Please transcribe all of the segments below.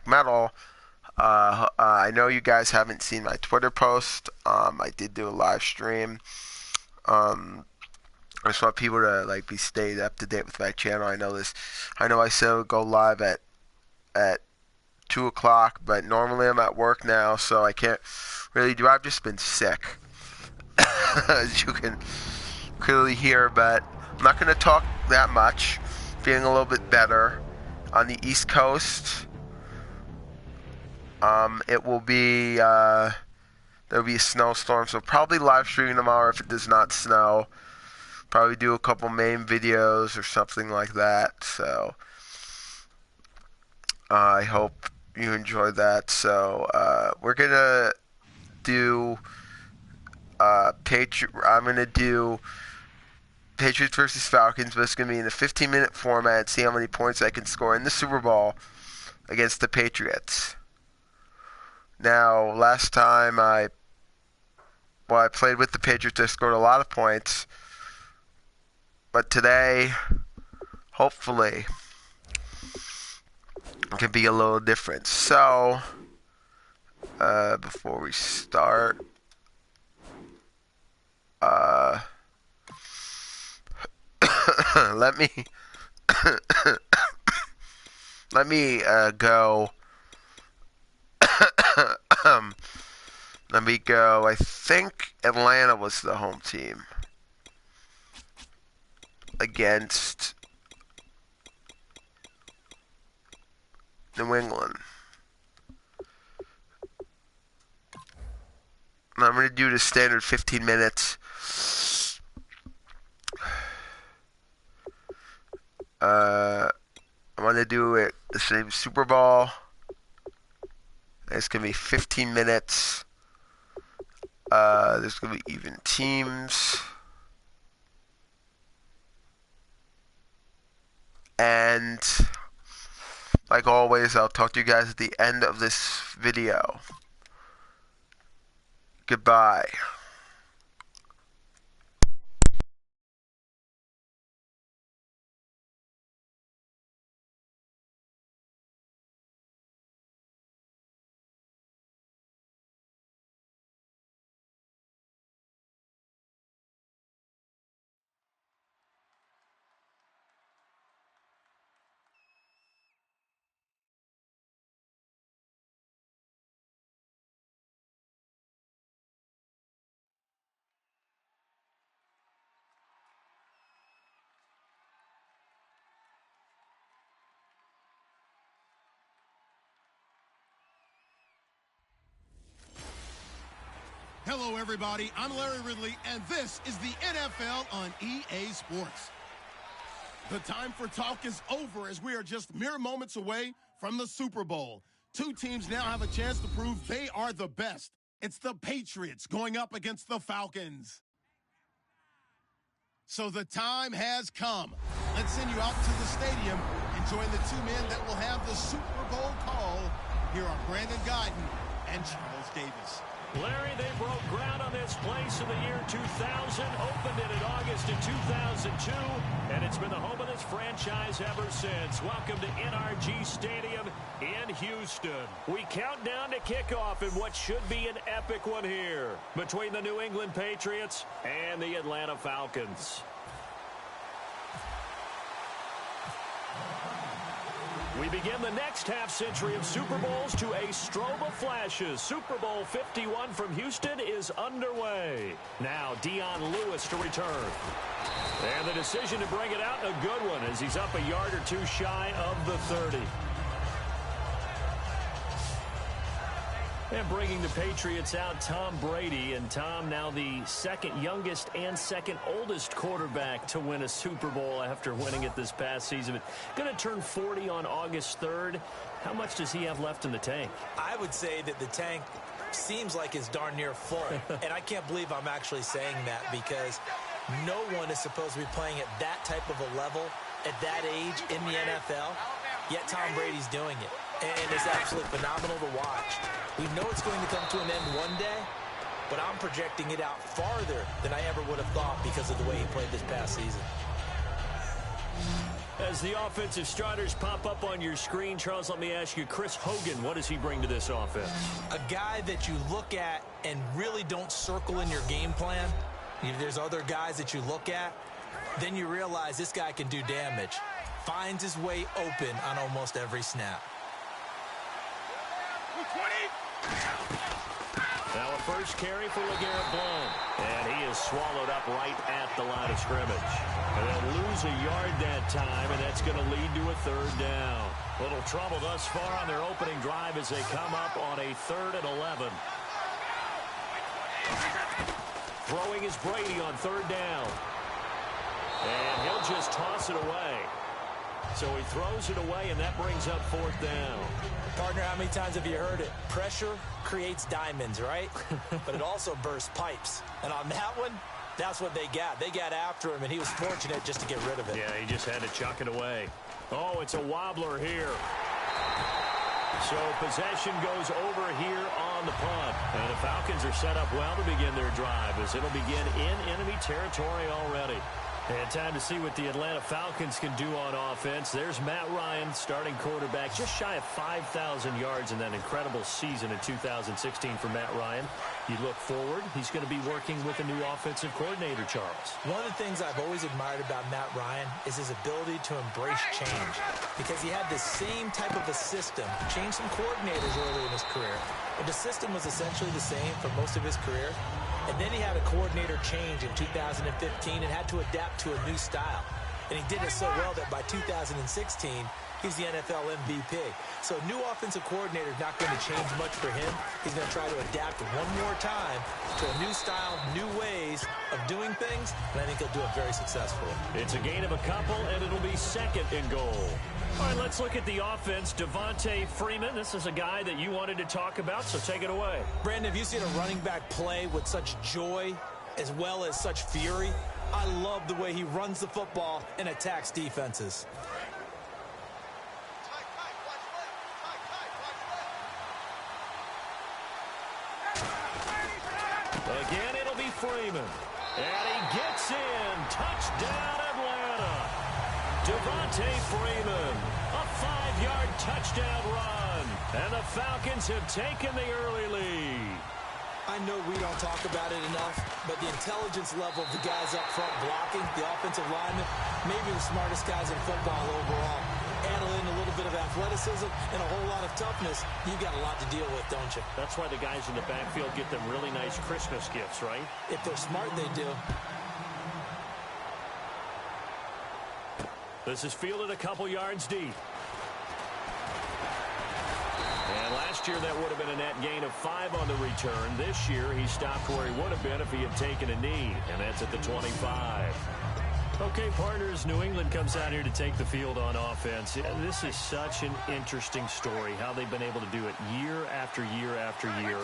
metal. I know you guys haven't seen my Twitter post. I did do a live stream. Um, I just want people to like be stayed up to date with my channel. I know this. I know I said it would go live at 2 o'clock, but normally I'm at work now, so I can't really do. I've just been sick, as you can clearly hear. But I'm not going to talk that much. Feeling a little bit better. On the East Coast, it will be there'll be a snowstorm, so probably live streaming tomorrow if it does not snow. Probably do a couple main videos or something like that. So I hope you enjoyed that. So we're gonna do I'm gonna do Patriots versus Falcons, but it's gonna be in a 15-minute format. See how many points I can score in the Super Bowl against the Patriots. Now, last time I played with the Patriots, I scored a lot of points. But today, hopefully, it can be a little different. So, before we start, let me go. Let me go. I think Atlanta was the home team against New England. And I'm going to do the standard 15 minutes. I'm going to do it the same Super Bowl. It's going to be 15 minutes. There's going to be even teams. And like always, I'll talk to you guys at the end of this video. Goodbye. Hello, everybody. I'm Larry Ridley, and this is the NFL on EA Sports. The time for talk is over as we are just mere moments away from the Super Bowl. Two teams now have a chance to prove they are the best. It's the Patriots going up against the Falcons. So the time has come. Let's send you out to the stadium and join the two men that will have the Super Bowl call. Here are Brandon Guyton and Charles Davis. Larry, they broke ground on this place in the year 2000, opened it in August of 2002, and it's been the home of this franchise ever since. Welcome to NRG Stadium in Houston. We count down to kickoff in what should be an epic one here between the New England Patriots and the Atlanta Falcons. We begin the next half-century of Super Bowls to a strobe of flashes. Super Bowl 51 from Houston is underway. Now, Dion Lewis to return. And the decision to bring it out, a good one, as he's up a yard or two shy of the 30. And bringing the Patriots out, Tom Brady. And Tom, now the second youngest and second oldest quarterback to win a Super Bowl after winning it this past season. Going to turn 40 on August 3rd. How much does he have left in the tank? I would say that the tank seems like it's darn near full. And I can't believe I'm actually saying that, because no one is supposed to be playing at that type of a level at that age in the NFL. Yet Tom Brady's doing it. And it's absolutely phenomenal to watch. We know it's going to come to an end one day, but I'm projecting it out farther than I ever would have thought because of the way he played this past season. As the offensive starters pop up on your screen, Charles, let me ask you, Chris Hogan, what does he bring to this offense? A guy that you look at and really don't circle in your game plan. If there's other guys that you look at, then you realize this guy can do damage. Finds his way open on almost every snap. Now a first carry for LeGarrette Blount. And he is swallowed up right at the line of scrimmage. And they'll lose a yard that time, and that's going to lead to a third down. Little trouble thus far on their opening drive as they come up on a 3rd and 11. Throwing is Brady on 3rd down. And he'll just toss it away. So he throws it away, and that brings up 4th down. Partner, how many times have you heard it? Pressure creates diamonds, right? But it also bursts pipes. And on that one, that's what they got. They got after him, and he was fortunate just to get rid of it. Yeah, he just had to chuck it away. Oh, it's a wobbler here. So possession goes over here on the punt. And the Falcons are set up well to begin their drive as it'll begin in enemy territory already. And time to see what the Atlanta Falcons can do on offense. There's Matt Ryan, starting quarterback, just shy of 5,000 yards in that incredible season in 2016 for Matt Ryan. You look forward, he's going to be working with a new offensive coordinator, Charles. One of the things I've always admired about Matt Ryan is his ability to embrace change, because he had the same type of a system, changed some coordinators early in his career, but the system was essentially the same for most of his career. And then he had a coordinator change in 2015 and had to adapt to a new style. And he did it so well that by 2016, he's the NFL MVP. So a new offensive coordinator is not going to change much for him. He's going to try to adapt one more time to a new style, new ways of doing things, and I think he'll do it very successfully. It's a gain of a couple, and it'll be 2nd and goal. All right, let's look at the offense. Devontae Freeman, this is a guy that you wanted to talk about, so take it away. Brandon, have you seen a running back play with such joy as well as such fury? I love the way he runs the football and attacks defenses. Again, it'll be Freeman. And he gets in. Touchdown, Atlanta. Devontae Freeman, a 5-yard touchdown run. And the Falcons have taken the early lead. I know we don't talk about it enough, but the intelligence level of the guys up front blocking, the offensive linemen, maybe the smartest guys in football overall. Add in a little bit of athleticism and a whole lot of toughness, you've got a lot to deal with, don't you? That's why the guys in the backfield get them really nice Christmas gifts, right? If they're smart, they do. This is fielded a couple yards deep. And last year that would have been a net gain of 5 on the return. This year he stopped where he would have been if he had taken a knee, and that's at the 25. Okay, partners, New England comes out here to take the field on offense. This is such an interesting story, how they've been able to do it year after year after year.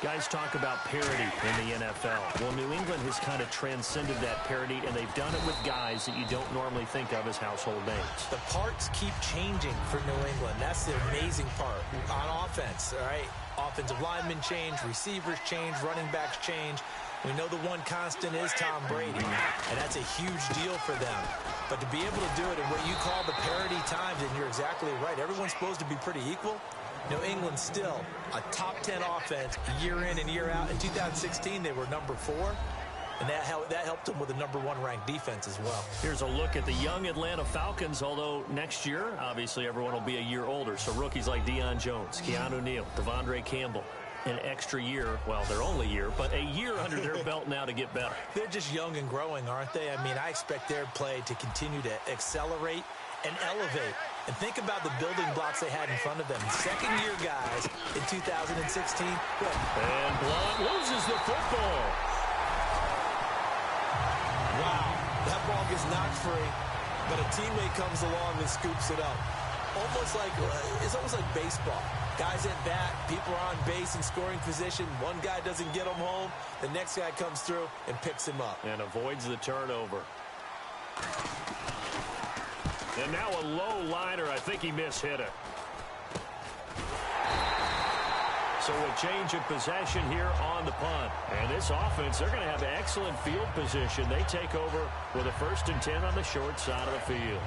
Guys talk about parity in the NFL. Well, New England has kind of transcended that parity, and they've done it with guys that you don't normally think of as household names. The parts keep changing for New England. That's the amazing part on offense, all right? Offensive linemen change, receivers change, running backs change. We know the one constant is Tom Brady, and that's a huge deal for them. But to be able to do it in what you call the parity times, and you're exactly right, everyone's supposed to be pretty equal. New England still a top 10 offense year in and year out. In 2016, they were number 4, and that helped them with a number 1 ranked defense as well. Here's a look at the young Atlanta Falcons, although next year, obviously, everyone will be a year older. So rookies like Deion Jones, Keanu Neal, Devondre Campbell, an extra year, well, their only year, but a year under their belt now to get better. They're just young and growing, aren't they? I mean, I expect their play to continue to accelerate and elevate. And think about the building blocks they had in front of them. Second-year guys in 2016. Good. And Blount loses the football. Wow. That ball gets knocked free, but a teammate comes along and scoops it up. It's almost like baseball. Guys at bat, people are on base in scoring position. One guy doesn't get him home. The next guy comes through and picks him up. And avoids the turnover. And now a low liner. I think he mishit it. So a change of possession here on the punt. And this offense, they're going to have excellent field position. They take over with a 1st and 10 on the short side of the field.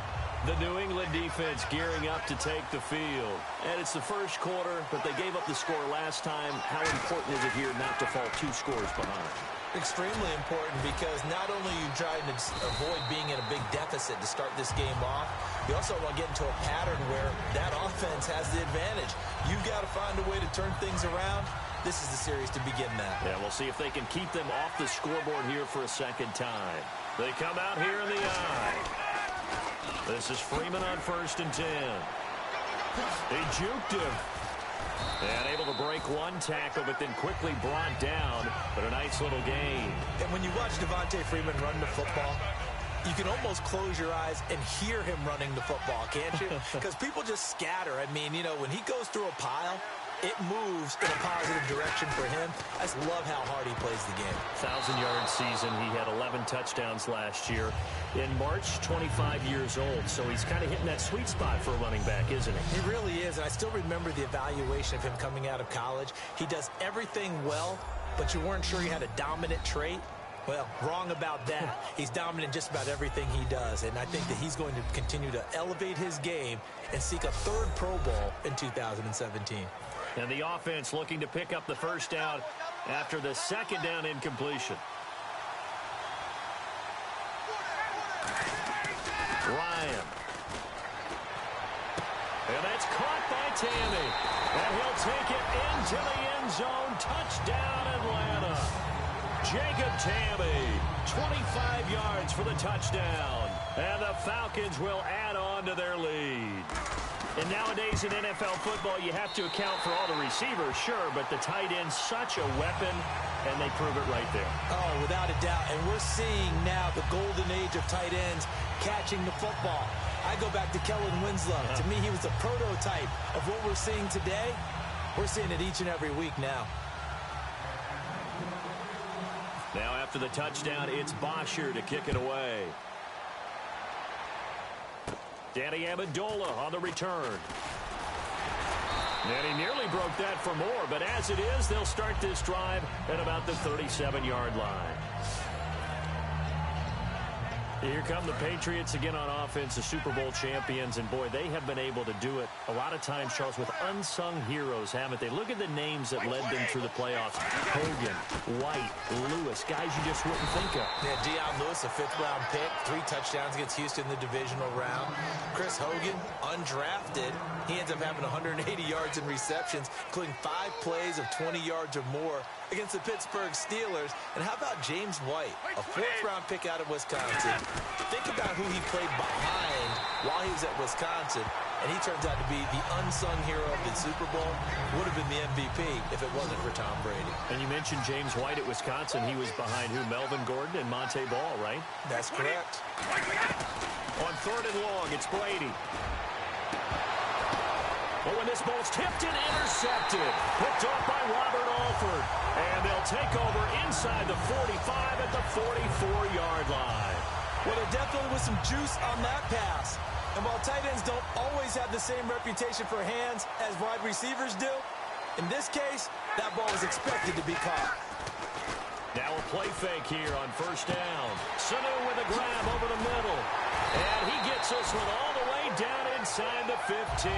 The New England defense gearing up to take the field. And it's the first quarter, but they gave up the score last time. How important is it here not to fall 2 scores behind? Extremely important, because not only are you trying to avoid being in a big deficit to start this game off, you also want to get into a pattern where that offense has the advantage. You've got to find a way to turn things around. This is the series to begin that. Yeah, we'll see if they can keep them off the scoreboard here for a second time. They come out here in the eye. This is Freeman on 1st and 10. He juked him. And able to break one tackle, but then quickly brought down. But a nice little gain. And when you watch Devontae Freeman run the football, you can almost close your eyes and hear him running the football, can't you? Because people just scatter. I mean, you know, when he goes through a pile, it moves in a positive direction for him. I just love how hard he plays the game. 1,000-yard season. He had 11 touchdowns last year. In March, 25 years old. So he's kind of hitting that sweet spot for a running back, isn't he? He really is. And I still remember the evaluation of him coming out of college. He does everything well, but you weren't sure he had a dominant trait. Well, wrong about that. He's dominant in just about everything he does. And I think that he's going to continue to elevate his game and seek a 3rd Pro Bowl in 2017. And the offense looking to pick up the first down after the 2nd down incompletion. Ryan. And that's caught by Tammy. And he'll take it into the end zone. Touchdown, Atlanta. Jacob Tammy, 25 yards for the touchdown. And the Falcons will add on to their lead. And nowadays in NFL football, you have to account for all the receivers, sure, but the tight end's such a weapon, and they prove it right there. Oh, without a doubt. And we're seeing now the golden age of tight ends catching the football. I go back to Kellen Winslow. To me, he was a prototype of what we're seeing today. We're seeing it each and every week now. Now after the touchdown, it's Bosher to kick it away. Danny Amendola on the return. And he nearly broke that for more, but as it is, they'll start this drive at about the 37-yard line. Here come the Patriots again on offense, the Super Bowl champions, and boy, they have been able to do it a lot of times, Charles, with unsung heroes, haven't they? Look at the names that led them through the playoffs. Hogan, White, Lewis, guys you just wouldn't think of. Yeah, Deion Lewis, a 5th-round pick, 3 touchdowns against Houston in the divisional round. Chris Hogan, undrafted. He ends up having 180 yards in receptions, including 5 plays of 20 yards or more against the Pittsburgh Steelers. And how about James White, a 4th-round pick out of Wisconsin? Think about who he played behind while he was at Wisconsin, and he turns out to be the unsung hero of the Super Bowl. Would have been the MVP if it wasn't for Tom Brady. And you mentioned James White at Wisconsin. He was behind who? Melvin Gordon and Monte Ball, right? That's correct. On 3rd and long, it's Brady. Oh, and this ball's tipped and intercepted. Picked off by Robert Alford. And they'll take over inside the 45 at the 44-yard line. Well, there definitely was some juice on that pass. And while tight ends don't always have the same reputation for hands as wide receivers do, in this case, that ball was expected to be caught. Now a play fake here on 1st down. Sanu with a grab over the middle. And he gets this one all the way down inside the 15.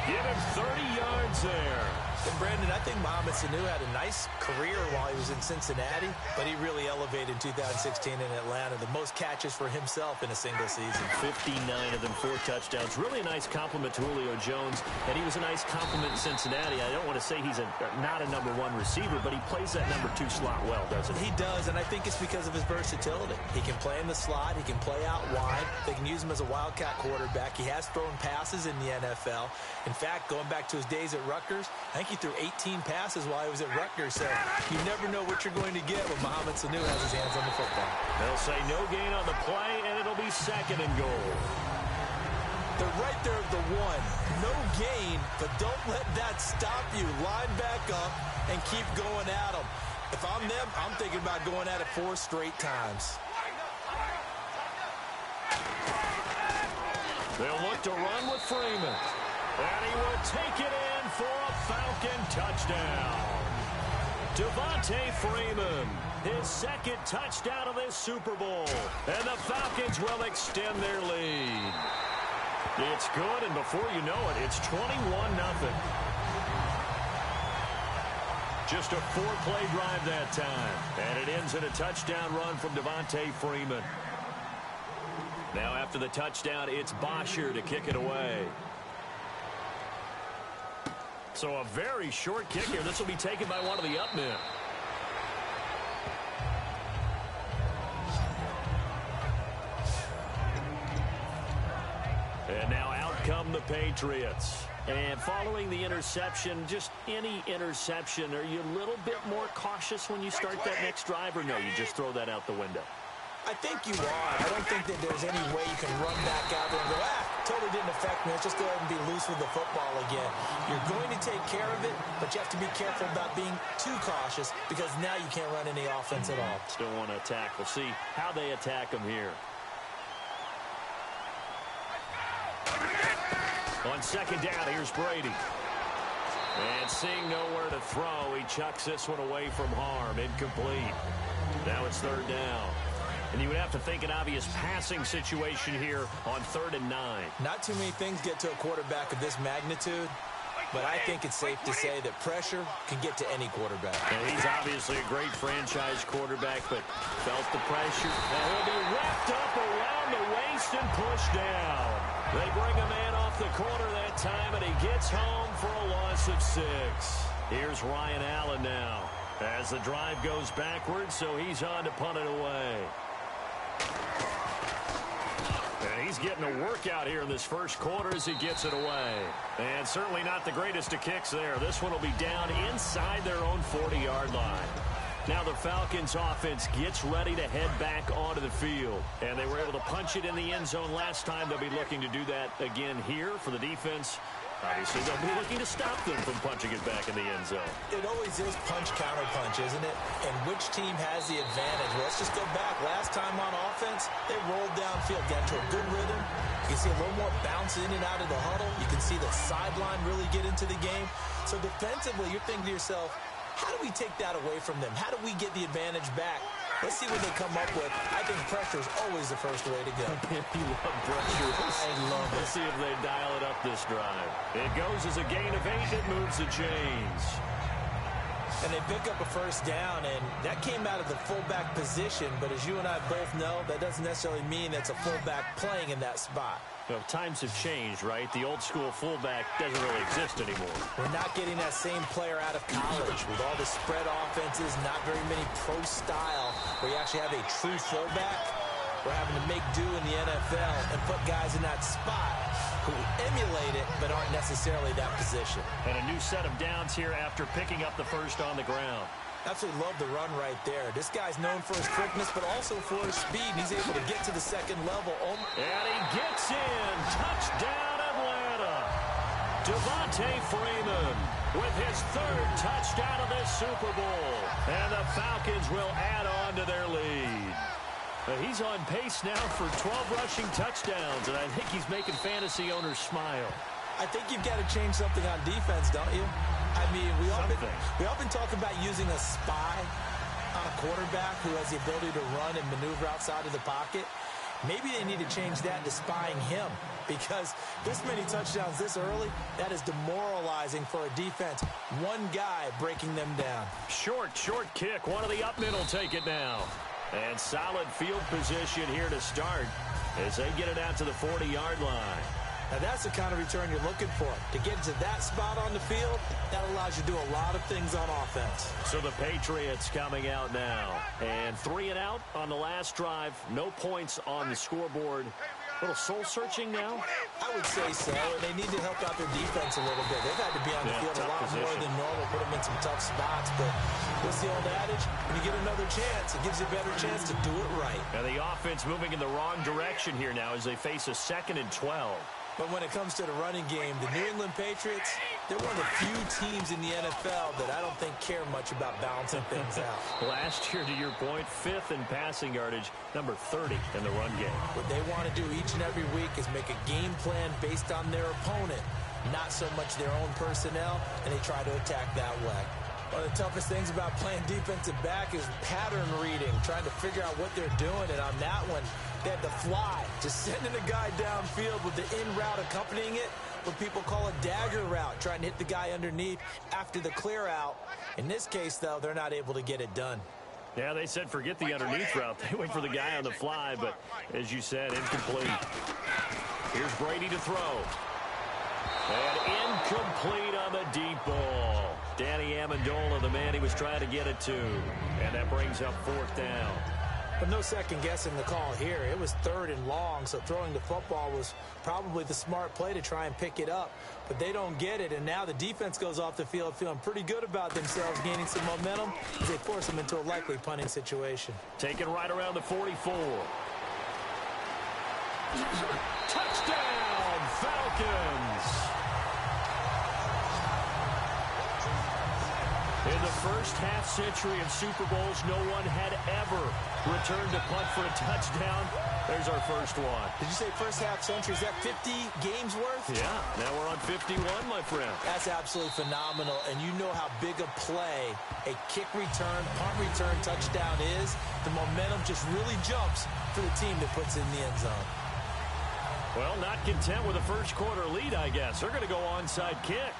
Give him 30 yards there. And Brandon, I think Mohamed Sanu had a nice career while he was in Cincinnati, but he really elevated in 2016 in Atlanta. The most catches for himself in a single season. 59 of them, 4 touchdowns. Really a nice compliment to Julio Jones, and he was a nice compliment in Cincinnati. I don't want to say he's not a #1 receiver, but he plays that #2 slot well, doesn't he? He does, and I think it's because of his versatility. He can play in the slot. He can play out wide. They can use him as a wildcat quarterback. He has thrown passes in the NFL. In fact, going back to his days at Rutgers, I think he threw 18 passes while he was at Rutgers, so you never know what you're going to get when Mohamed Sanu has his hands on the football. They'll say no gain on the play, and it'll be 2nd and goal. They're right there at the 1. No gain, but don't let that stop you. Line back up and keep going at them. If I'm them, I'm thinking about going at it 4 straight times. They'll look to run with Freeman. And he will take it in for a Falcon touchdown. Devontae Freeman, his 2nd touchdown of this Super Bowl. And the Falcons will extend their lead. It's good, and before you know it, it's 21-0. Just a 4-play drive that time. And it ends in a touchdown run from Devontae Freeman. Now after the touchdown, it's Bosher to kick it away. So a very short kick here. This will be taken by one of the up men. And now out come the Patriots. And following the interception, just any interception, are you a little bit more cautious when you start that next drive, or no, you just throw that out the window? I think you are. I don't think that there's any way you can run back out there and go, totally didn't affect me. Let's just go ahead and be loose with the football again. You're going to take care of it, but you have to be careful about being too cautious because now you can't run any offense at all. Still want to attack. We'll see how they attack them here. On second down, here's Brady. And seeing nowhere to throw, he chucks this one away from harm. Incomplete. Now it's third down. And you would have to think an obvious passing situation here on 3rd and 9. Not too many things get to a quarterback of this magnitude, but I think it's safe to say that pressure can get to any quarterback. And he's obviously a great franchise quarterback, but felt the pressure. And he'll be wrapped up around the waist and pushed down. They bring a man off the corner that time, and he gets home for a loss of 6. Here's Ryan Allen now as the drive goes backwards, so he's on to punt it away. And he's getting a workout here in this first quarter as he gets it away. And certainly not the greatest of kicks there. This one will be down inside their own 40-yard line. Now the Falcons offense gets ready to head back onto the field. And they were able to punch it in the end zone last time. They'll be looking to do that again here for the defense. Obviously, they'll be looking to stop them from punching it back in the end zone. It always is punch-counter-punch, isn't it? And which team has the advantage? Well, let's just go back. Last time on offense, they rolled downfield, got into a good rhythm. You can see a little more bounce in and out of the huddle. You can see the sideline really get into the game. So defensively, you're thinking to yourself, how do we take that away from them? How do we get the advantage back? Let's see what they come up with. I think pressure is always the first way to go. You love pressure. I love it. Let's see if they dial it up this drive. It goes as a gain of 8. It moves the chains. And they pick up a first down, and that came out of the fullback position. But as you and I both know, that doesn't necessarily mean it's a fullback playing in that spot. You know, times have changed, right? The old school fullback doesn't really exist anymore. We're not getting that same player out of college with all the spread offenses, not very many pro style where you actually have a true fullback. We're having to make do in the NFL and put guys in that spot who emulate it but aren't necessarily that position. And a new set of downs here after picking up the first on the ground. Absolutely love the run right there. This guy's known for his quickness, but also for his speed. And he's able to get to the second level. And he gets in. Touchdown, Atlanta. Devontae Freeman with his 3rd touchdown of this Super Bowl. And the Falcons will add on to their lead. He's on pace now for 12 rushing touchdowns, and I think he's making fantasy owners smile. I think you've got to change something on defense, don't you? I mean, we often talk about using a spy on a quarterback who has the ability to run and maneuver outside of the pocket. Maybe they need to change that to spying him, because this many touchdowns this early, that is demoralizing for a defense. One guy breaking them down. Short kick. One of the up men will take it now. And solid field position here to start as they get it out to the 40-yard line. Now that's the kind of return you're looking for. To get to that spot on the field, that allows you to do a lot of things on offense. So the Patriots coming out now. And 3 and out on the last drive. No points on the scoreboard. A little soul-searching now? I would say so, and they need to help out their defense a little bit. They've had to be on the field a lot more than normal, put them in some tough spots. But what's the old adage? When you get another chance, it gives you a better chance to do it right. And the offense moving in the wrong direction here now as they face a 2nd and 12. But when it comes to the running game, the New England Patriots, they're one of the few teams in the NFL that I don't think care much about balancing things out. Last year, to your point, 5th in passing yardage, number 30 in the run game. What they want to do each and every week is make a game plan based on their opponent, not so much their own personnel, and they try to attack that way. One of the toughest things about playing defensive back is pattern reading, trying to figure out what they're doing. And on that one, they had to fly Just sending a guy downfield with the in route accompanying it, what people call a dagger route, trying to hit the guy underneath after the clear out. In this case, though, they're not able to get it done. Yeah, they said forget the underneath route. They went for the guy on the fly, but as you said, incomplete. Here's Brady to throw. And incomplete on the deep ball. Danny Amendola, the man he was trying to get it to. And that brings up 4th down. But no second guessing the call here. It was 3rd and long, so throwing the football was probably the smart play to try and pick it up. But they don't get it, and now the defense goes off the field feeling pretty good about themselves, gaining some momentum as they force them into a likely punting situation. Taken right around the 44. Touchdown, Falcons! In the first half-century of Super Bowls, no one had ever returned a punt for a touchdown. There's our first one. Did you say first half-century? Is that 50 games worth? Yeah, now we're on 51, my friend. That's absolutely phenomenal, and you know how big a play a kick return, punt return, touchdown is. The momentum just really jumps for the team that puts it in the end zone. Well, not content with a first-quarter lead, I guess. They're going to go onside kick.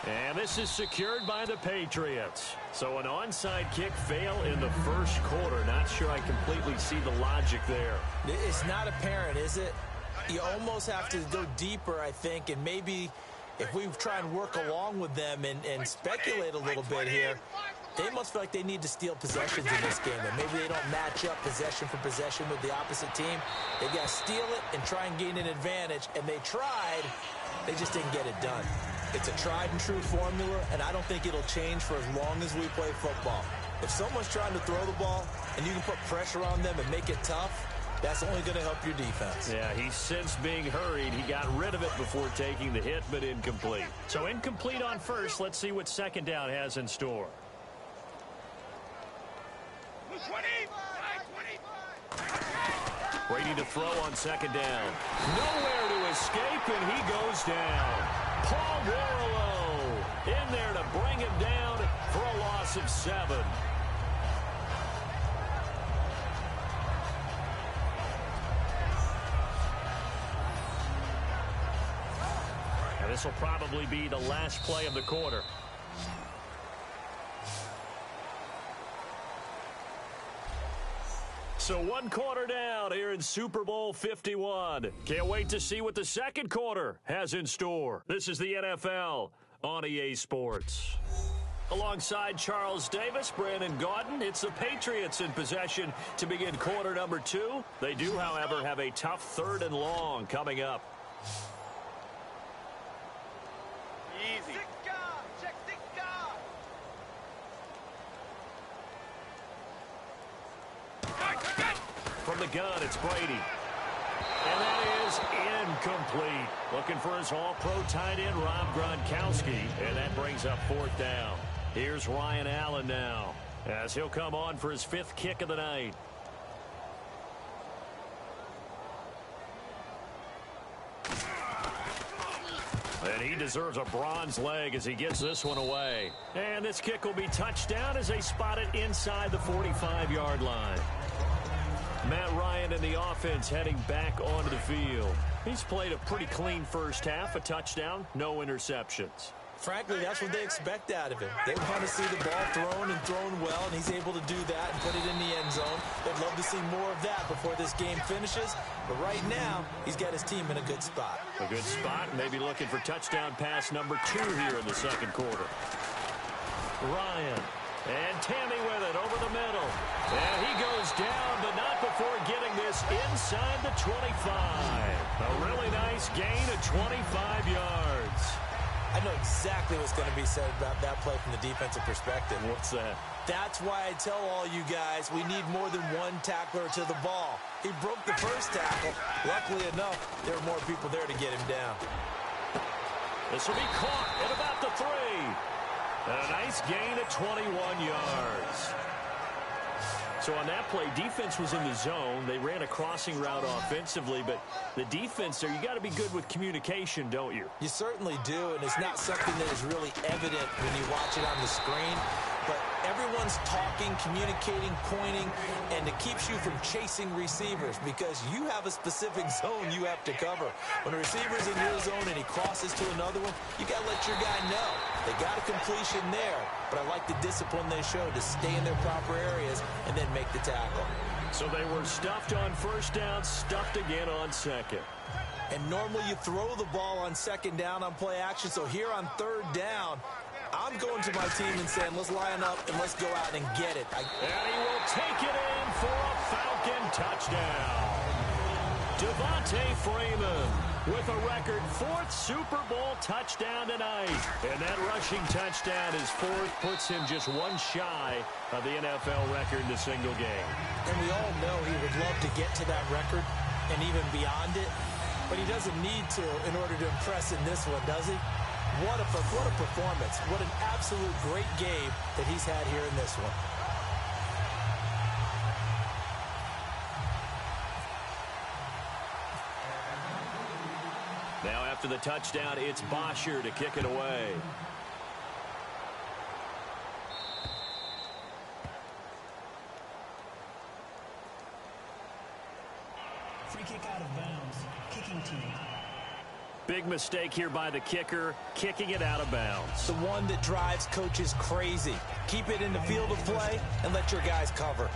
And this is secured by the Patriots. So an onside kick fail in the first quarter. Not sure I completely see the logic there. It's not apparent, is it? You almost have to go deeper, I think, and maybe if we try and work along with them and speculate a little bit here, they must feel like they need to steal possessions in this game, and maybe they don't match up possession for possession with the opposite team. They got to steal it and try and gain an advantage, and they tried. They just didn't get it done. It's a tried-and-true formula, and I don't think it'll change for as long as we play football. If someone's trying to throw the ball and you can put pressure on them and make it tough, that's only going to help your defense. Yeah, he's since being hurried. He got rid of it before taking the hit, but incomplete. So incomplete on first. Let's see what second down has in store. 20. Brady to throw on second down. Nowhere to escape, and he goes down. Paul Warlow in there to bring him down for a loss of 7. And this will probably be the last play of the quarter. So 1 quarter down here in Super Bowl 51. Can't wait to see what the second quarter has in store. This is the NFL on EA Sports. Alongside Charles Davis, Brandon Gaudin, it's the Patriots in possession to begin quarter number 2. They do, however, have a tough 3rd and long coming up. Easy. From the gun, it's Brady. And that is incomplete. Looking for his all-pro tight end, Rob Gronkowski. And that brings up 4th down. Here's Ryan Allen now, as he'll come on for his 5th kick of the night. And he deserves a bronze leg as he gets this one away. And this kick will be touchdown as they spot it inside the 45-yard line. Matt Ryan and the offense heading back onto the field. He's played a pretty clean first half, a touchdown, no interceptions. Frankly, that's what they expect out of him. They want to see the ball thrown and thrown well, and he's able to do that and put it in the end zone. They'd love to see more of that before this game finishes. But right now, he's got his team in a good spot. A good spot, maybe looking for touchdown pass number 2 here in the second quarter. Ryan. And Tammy with it over the middle. And he goes down, but not before getting this inside the 25. A really nice gain of 25 yards. I know exactly what's going to be said about that play from the defensive perspective. What's that? That's why I tell all you guys we need more than one tackler to the ball. He broke the first tackle. Luckily enough, there were more people there to get him down. This will be caught at about the 3. And a nice gain of 21 yards. So on that play, defense was in the zone. They ran a crossing route offensively, but the defense there, you got to be good with communication, don't you? You certainly do, and it's not something that is really evident when you watch it on the screen. But Everyone's talking, communicating, pointing, and it keeps you from chasing receivers because you have a specific zone you have to cover. When a receiver's in your zone and he crosses to another one, you got to let your guy know. They got a completion there, but I like the discipline they showed to stay in their proper areas and then make the tackle. So they were stuffed on first down, stuffed again on second. And normally you throw the ball on second down on play action, so here on third down, I'm going to my team and saying, let's line up and let's go out and get it. And he will take it in for a Falcon touchdown. Devontae Freeman with a record 4th Super Bowl touchdown tonight. And that rushing touchdown, his 4th, puts him just one shy of the NFL record in a single game. And we all know he would love to get to that record and even beyond it, but he doesn't need to in order to impress in this one, does he? What a performance. What an absolute great game that he's had here in this one. Now after the touchdown, it's Bosher to kick it away. Free kick out of bounds. Kicking team. Big mistake here by the kicker, kicking it out of bounds. The one that drives coaches crazy. Keep it in the field of play and let your guys cover.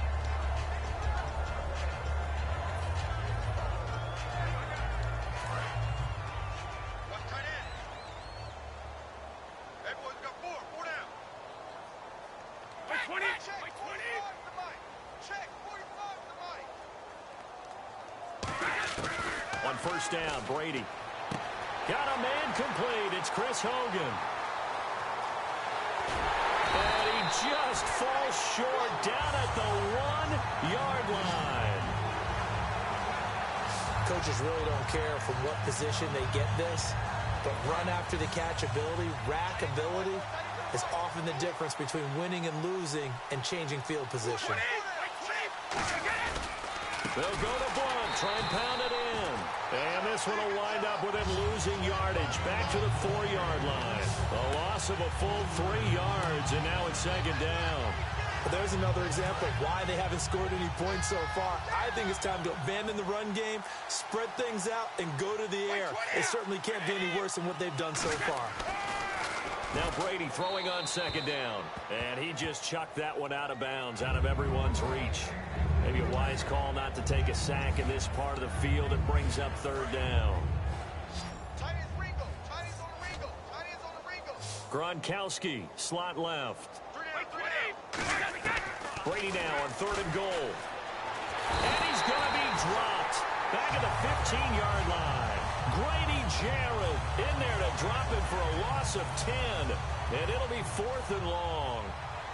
On first down, Brady. Got a man complete. It's Chris Hogan. And he just falls short down at the 1-yard line. Coaches really don't care from what position they get this, but run after the catch ability, rack ability, is often the difference between winning and losing and changing field position. They'll go to Blunt, try and pound it in. And this one will wind up with him losing yardage back to the 4-yard line. A loss of a full 3 yards, and now it's second down. There's another example of why they haven't scored any points so far. I think it's time to abandon the run game, spread things out, and go to the air. It certainly can't be any worse than what they've done so far. Now Brady throwing on second down. And he just chucked that one out of bounds, out of everyone's reach. Maybe a wise call not to take a sack in this part of the field. It brings up third down. Gronkowski, slot left. Brady now on 3rd and goal. And he's going to be dropped back at the 15-yard line. Grady Jarrett in there to drop it for a loss of 10. And it'll be 4th and long.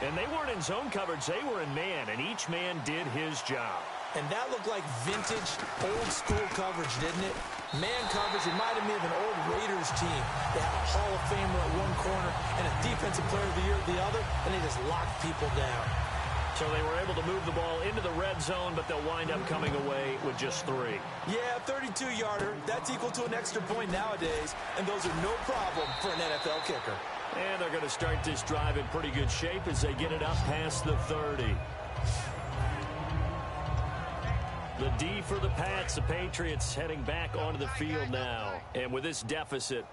And they weren't in zone coverage. They were in man, and each man did his job. And that looked like vintage, old-school coverage, didn't it? Man coverage reminded me of an old Raiders team. They had a Hall of Famer at one corner and a Defensive Player of the Year at the other, and they just locked people down. So they were able to move the ball into the red zone, but they'll wind up coming away with just 3. Yeah, 32-yarder. That's equal to an extra point nowadays, and those are no problem for an NFL kicker. And they're going to start this drive in pretty good shape as they get it up past the 30. The D for the Pats, the Patriots heading back onto the field now. And with this deficit,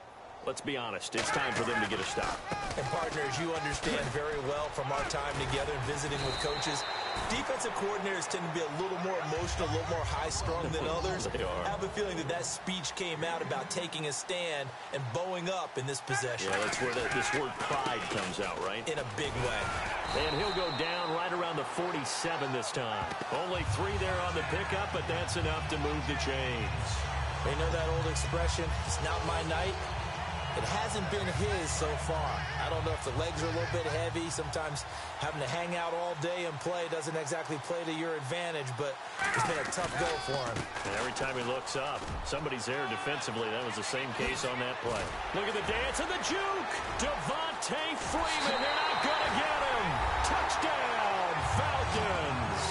let's be honest, it's time for them to get a stop. And partners, you understand very well from our time together and visiting with coaches, defensive coordinators tend to be a little more emotional, a little more high-strung than others. They are. I have a feeling that that speech came out about taking a stand and bowing up in this possession. Yeah, that's where this word pride comes out, right? In a big way. And he'll go down right around the 47 this time. Only 3 there on the pickup, but that's enough to move the chains. You know that old expression, it's not my night? It hasn't been his so far. I don't know if the legs are a little bit heavy. Sometimes having to hang out all day and play doesn't exactly play to your advantage, but it's been a tough go for him. And every time he looks up, somebody's there defensively. That was the same case on that play. Look at the dance and the juke. Devontae Freeman, they're not going to get him. Touchdown, Falcons.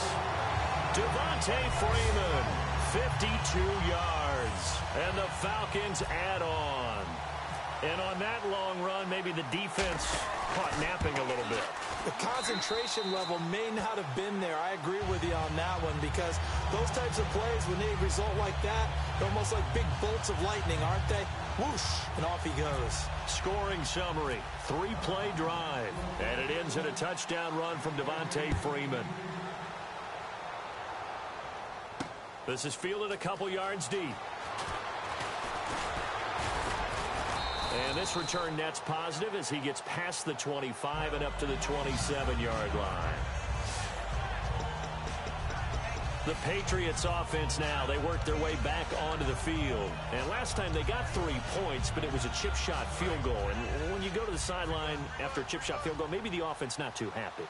Devontae Freeman, 52 yards. And the Falcons add on. And on that long run, maybe the defense caught napping a little bit. The concentration level may not have been there. I agree with you on that one because those types of plays, when they result like that, they're almost like big bolts of lightning, aren't they? Whoosh, and off he goes. Scoring summary, 3-play drive. And it ends in a touchdown run from Devontae Freeman. This is fielded a couple yards deep. And this return net's positive as he gets past the 25 and up to the 27-yard line. The Patriots offense now, they work their way back onto the field. And last time they got 3 points, but it was a chip shot field goal. And when you go to the sideline after a chip shot field goal, maybe the offense not too happy.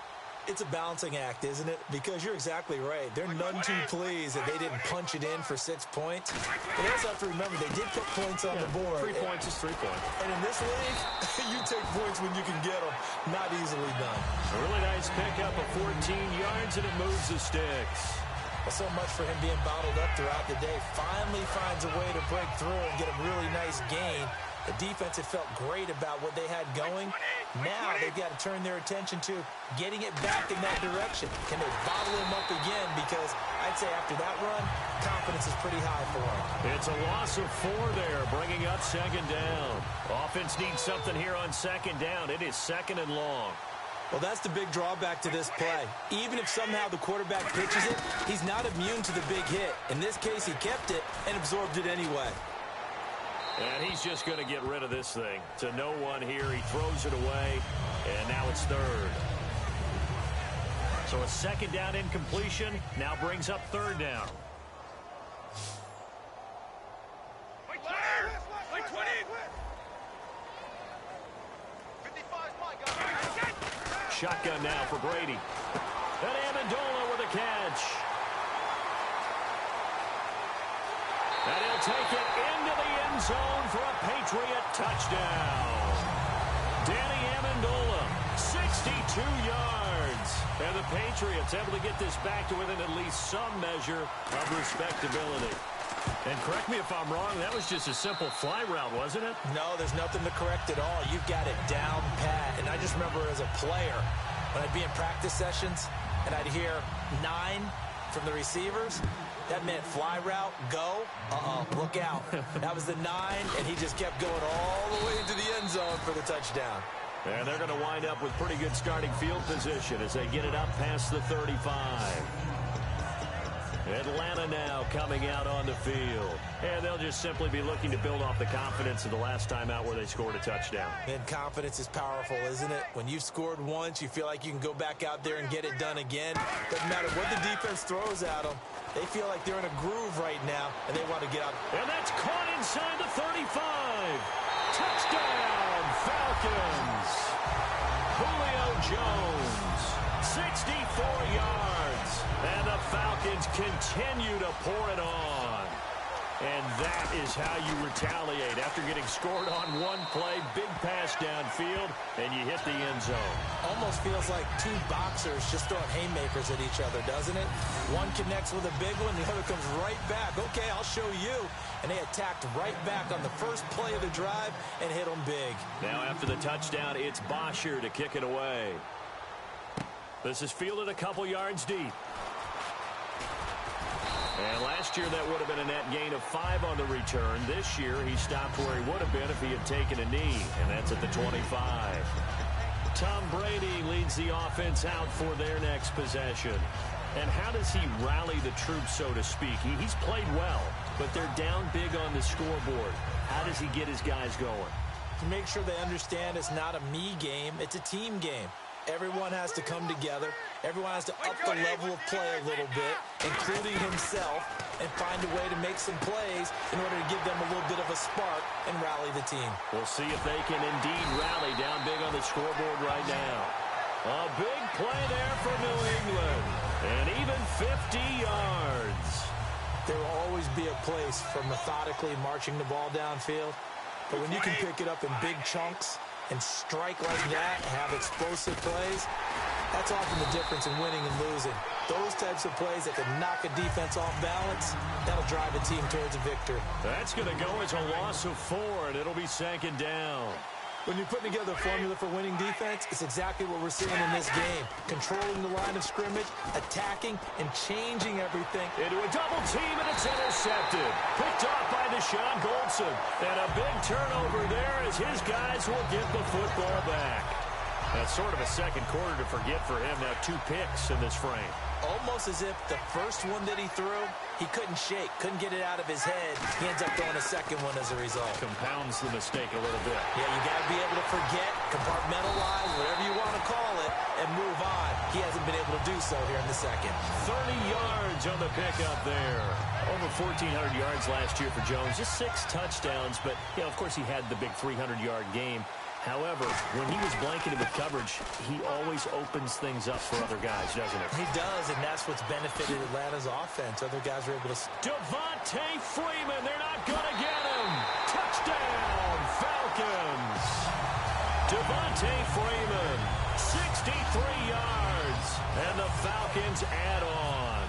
It's a balancing act, isn't it? Because you're exactly right. They're none too pleased that they didn't punch it in for 6 points. But they also have to remember they did put points on the board. 3 points is 3 points. And in this league, you take points when you can get them. Not easily done. A really nice pickup of 14 yards, and it moves the sticks. Well, so much for him being bottled up throughout the day. Finally finds a way to break through and get a really nice gain. The defense had felt great about what they had going. Now they've got to turn their attention to getting it back in that direction. Can they bottle him up again? Because I'd say after that run, confidence is pretty high for him. It's a loss of 4 there, bringing up second down. Offense needs something here on second down. It is second and long. Well, that's the big drawback to this play. Even if somehow the quarterback pitches it, he's not immune to the big hit. In this case, he kept it and absorbed it anyway. And he's just going to get rid of this thing. To no one here. He throws it away, and now it's third. So a second down incompletion now brings up third down. Shotgun now for Brady. And Amendola with a catch. And he'll take it into the end zone for a Patriot touchdown. Danny Amendola, 62 yards. And the Patriots able to get this back to within at least some measure of respectability. And correct me if I'm wrong, that was just a simple fly route, wasn't it? No, there's nothing to correct at all. You've got it down pat. And I just remember as a player, when I'd be in practice sessions and I'd hear 9 from the receivers, that meant fly route, go, look out. That was the 9, and he just kept going all the way into the end zone for the touchdown. And they're going to wind up with pretty good starting field position as they get it up past the 35. Atlanta now coming out on the field. And they'll just simply be looking to build off the confidence of the last time out where they scored a touchdown. And confidence is powerful, isn't it? When you've scored once, you feel like you can go back out there and get it done again. Doesn't matter what the defense throws at them. They feel like they're in a groove right now, and they want to get out. And that's caught inside the 35. Touchdown, Falcons. Julio Jones, 64 yards. And the Falcons continue to pour it on. And that is how you retaliate. After getting scored on one play, big pass downfield, and you hit the end zone. Almost feels like 2 boxers just throwing haymakers at each other, doesn't it? One connects with a big one, the other comes right back. Okay, I'll show you. And they attacked right back on the first play of the drive and hit them big. Now after the touchdown, it's Bosher to kick it away. This is fielded a couple yards deep. And last year, that would have been a net gain of 5 on the return. This year, he stopped where he would have been if he had taken a knee, and that's at the 25. Tom Brady leads the offense out for their next possession. And how does he rally the troops, so to speak? He's played well, but they're down big on the scoreboard. How does he get his guys going? To make sure they understand it's not a me game, it's a team game. Everyone has to come together. Everyone has to up the level of play a little bit, including himself, and find a way to make some plays in order to give them a little bit of a spark and rally the team. We'll see if they can indeed rally down big on the scoreboard right now. A big play there for New England, and even 50 yards. There will always be a place for methodically marching the ball downfield, but when you can pick it up in big chunks and strike like that, have explosive plays, That's often the difference in winning and losing. Those types of plays that can knock a defense off balance, that'll drive a team towards a victory. That's going to go as a loss of 4, and it'll be 2nd down. When you put together a formula for winning defense, it's exactly what we're seeing in this game. Controlling the line of scrimmage, attacking, and changing everything. Into a double team, and it's intercepted. Picked off by Deshaun Goldson. And a big turnover there as his guys will get the football back. That's sort of a second quarter to forget for him. Now 2 picks in this frame. Almost as if the first one that he threw, he couldn't shake, couldn't get it out of his head. He ends up throwing a second one as a result. Compounds the mistake a little bit. Yeah, you got to be able to forget, compartmentalize, whatever you want to call it, and move on. He hasn't been able to do so here in the second. 30 yards on the pickup there. Over 1,400 yards last year for Jones. Just 6 touchdowns, but, you know, of course he had the big 300-yard game. However, when he was blanketed with coverage, he always opens things up for other guys, doesn't he? He does, and that's what's benefited Atlanta's offense. Other guys are able to... Devontae Freeman, they're not going to get him. Touchdown, Falcons. Devontae Freeman, 63 yards, and the Falcons add on.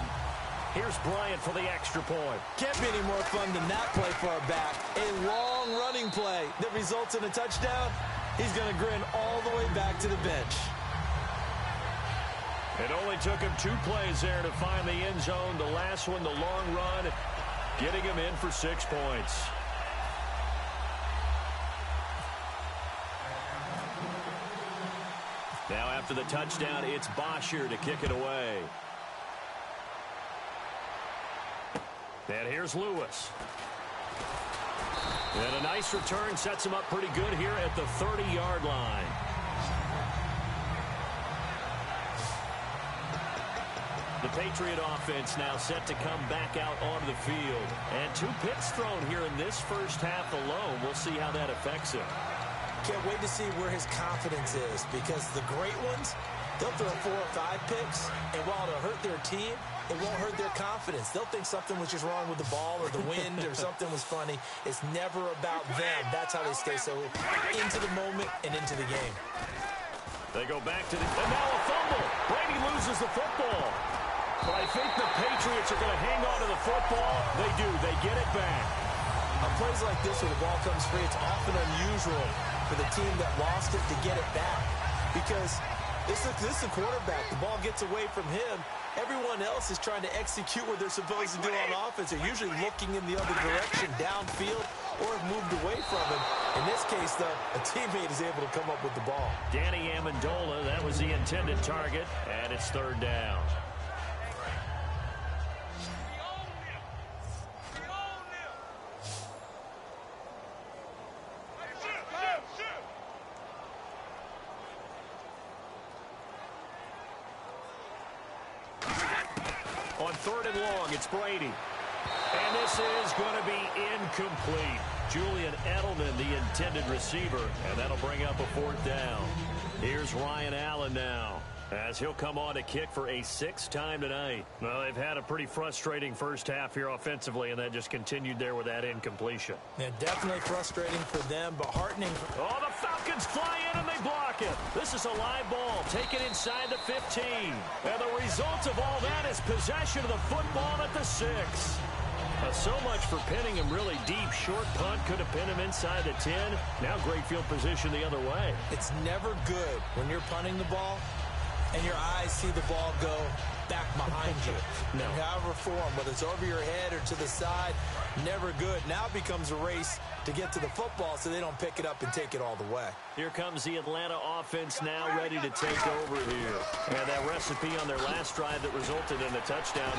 Here's Bryant for the extra point. Can't be any more fun than that play for a back. A long running play that results in a touchdown. He's going to grin all the way back to the bench. It only took him 2 plays there to find the end zone. The last one, the long run, getting him in for 6 points. Now after the touchdown, it's Bosher to kick it away. And here's Lewis. And a nice return sets him up pretty good here at the 30-yard line. The Patriot offense now set to come back out onto the field. And 2 picks thrown here in this first half alone. We'll see how that affects him. Can't wait to see where his confidence is, because the great ones, they'll throw 4 or 5 picks, and while it'll hurt their team, it won't hurt their confidence. They'll think something was just wrong with the ball or the wind or something was funny. It's never about them. That's how they stay so into the moment and into the game. They go back to the... And now a fumble. Brady loses the football. But I think the Patriots are going to hang on to the football. They do. They get it back. On plays like this where the ball comes free, it's often unusual for the team that lost it to get it back. Because this is the quarterback. The ball gets away from him. Everyone else is trying to execute what they're supposed to do on offense. They're usually looking in the other direction, downfield, or have moved away from him. In this case, though, a teammate is able to come up with the ball. Danny Amendola, that was the intended target, and it's 3rd down. On 3rd and long, it's Brady. And this is going to be incomplete. Julian Edelman, the intended receiver, and that'll bring up a 4th down. Here's Ryan Allen now, as he'll come on to kick for a 6th time tonight. Well, they've had a pretty frustrating first half here offensively, and that just continued there with that incompletion. Yeah, definitely frustrating for them, but heartening. Oh, the Falcons fly in and they block it. This is a live ball taken inside the 15. And the result of all that is possession of the football at the 6. So much for pinning him really deep. Short punt could have pinned him inside the 10. Now great field position the other way. It's never good when you're punting the ball and your eyes see the ball go back behind you. No. However form, whether it's over your head or to the side, never good. Now it becomes a race to get to the football so they don't pick it up and take it all the way. Here comes the Atlanta offense now ready to take over here. And that recipe on their last drive that resulted in a touchdown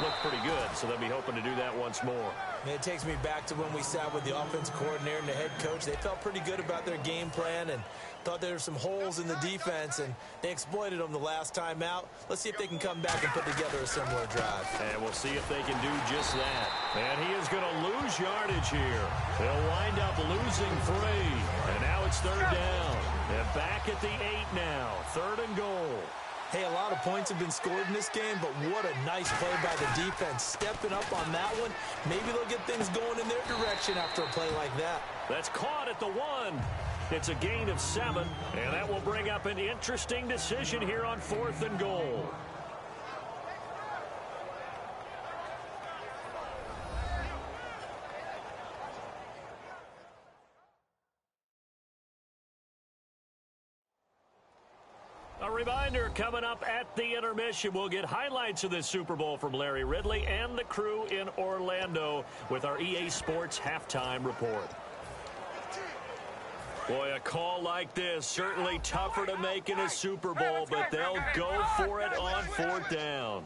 looked pretty good, so they'll be hoping to do that once more. And it takes me back to when we sat with the offensive coordinator and the head coach. They felt pretty good about their game plan and thought there were some holes in the defense, and they exploited them the last time out. Let's see if they can come back and put together a similar drive. And we'll see if they can do just that. And he is going to lose yardage here. They'll wind up losing 3. And now it's 3rd down. And back at the 8 now. 3rd and goal. Hey, a lot of points have been scored in this game, but what a nice play by the defense. Stepping up on that one. Maybe they'll get things going in their direction after a play like that. That's caught at the 1. It's a gain of 7, and that will bring up an interesting decision here on 4th and goal. A reminder, coming up at the intermission, we'll get highlights of this Super Bowl from Larry Ridley and the crew in Orlando with our EA Sports halftime report. Boy, a call like this, certainly tougher to make in a Super Bowl, but they'll go for it on 4th down.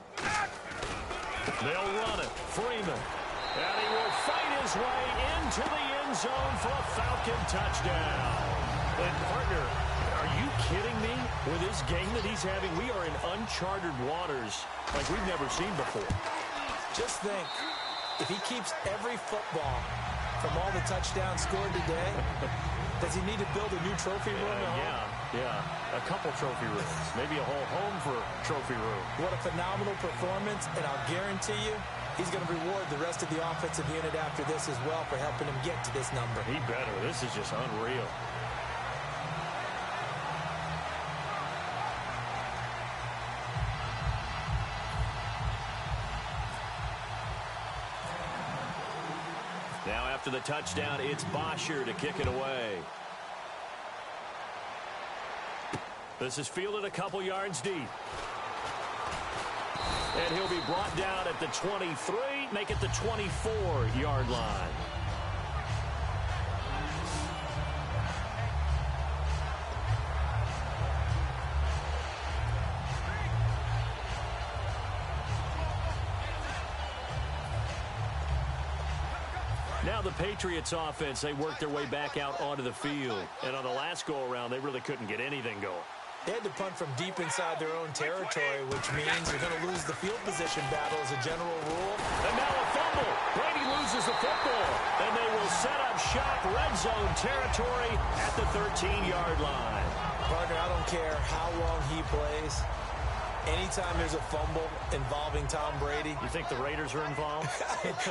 They'll run it. Freeman. And he will fight his way into the end zone for a Falcon touchdown. And, partner, are you kidding me? With this game that he's having, we are in uncharted waters like we've never seen before. Just think, if he keeps every football from all the touchdowns scored today, does he need to build a new trophy room at home? Yeah. A couple trophy rooms. Maybe a whole home for trophy room. What a phenomenal performance, and I'll guarantee you he's going to reward the rest of the offensive unit after this as well for helping him get to this number. He better. This is just unreal. Now after the touchdown, it's Bosher to kick it away. This is fielded a couple yards deep. And he'll be brought down at the 23, make it the 24-yard line. Now the Patriots offense, they worked their way back out onto the field. And on the last go-around, they really couldn't get anything going. They had to punt from deep inside their own territory, which means you're going to lose the field position battle as a general rule. And now a fumble. Brady loses the football. And they will set up shop red zone territory at the 13-yard line. Partner, I don't care how long he plays. Anytime there's a fumble involving Tom Brady. You think the Raiders are involved?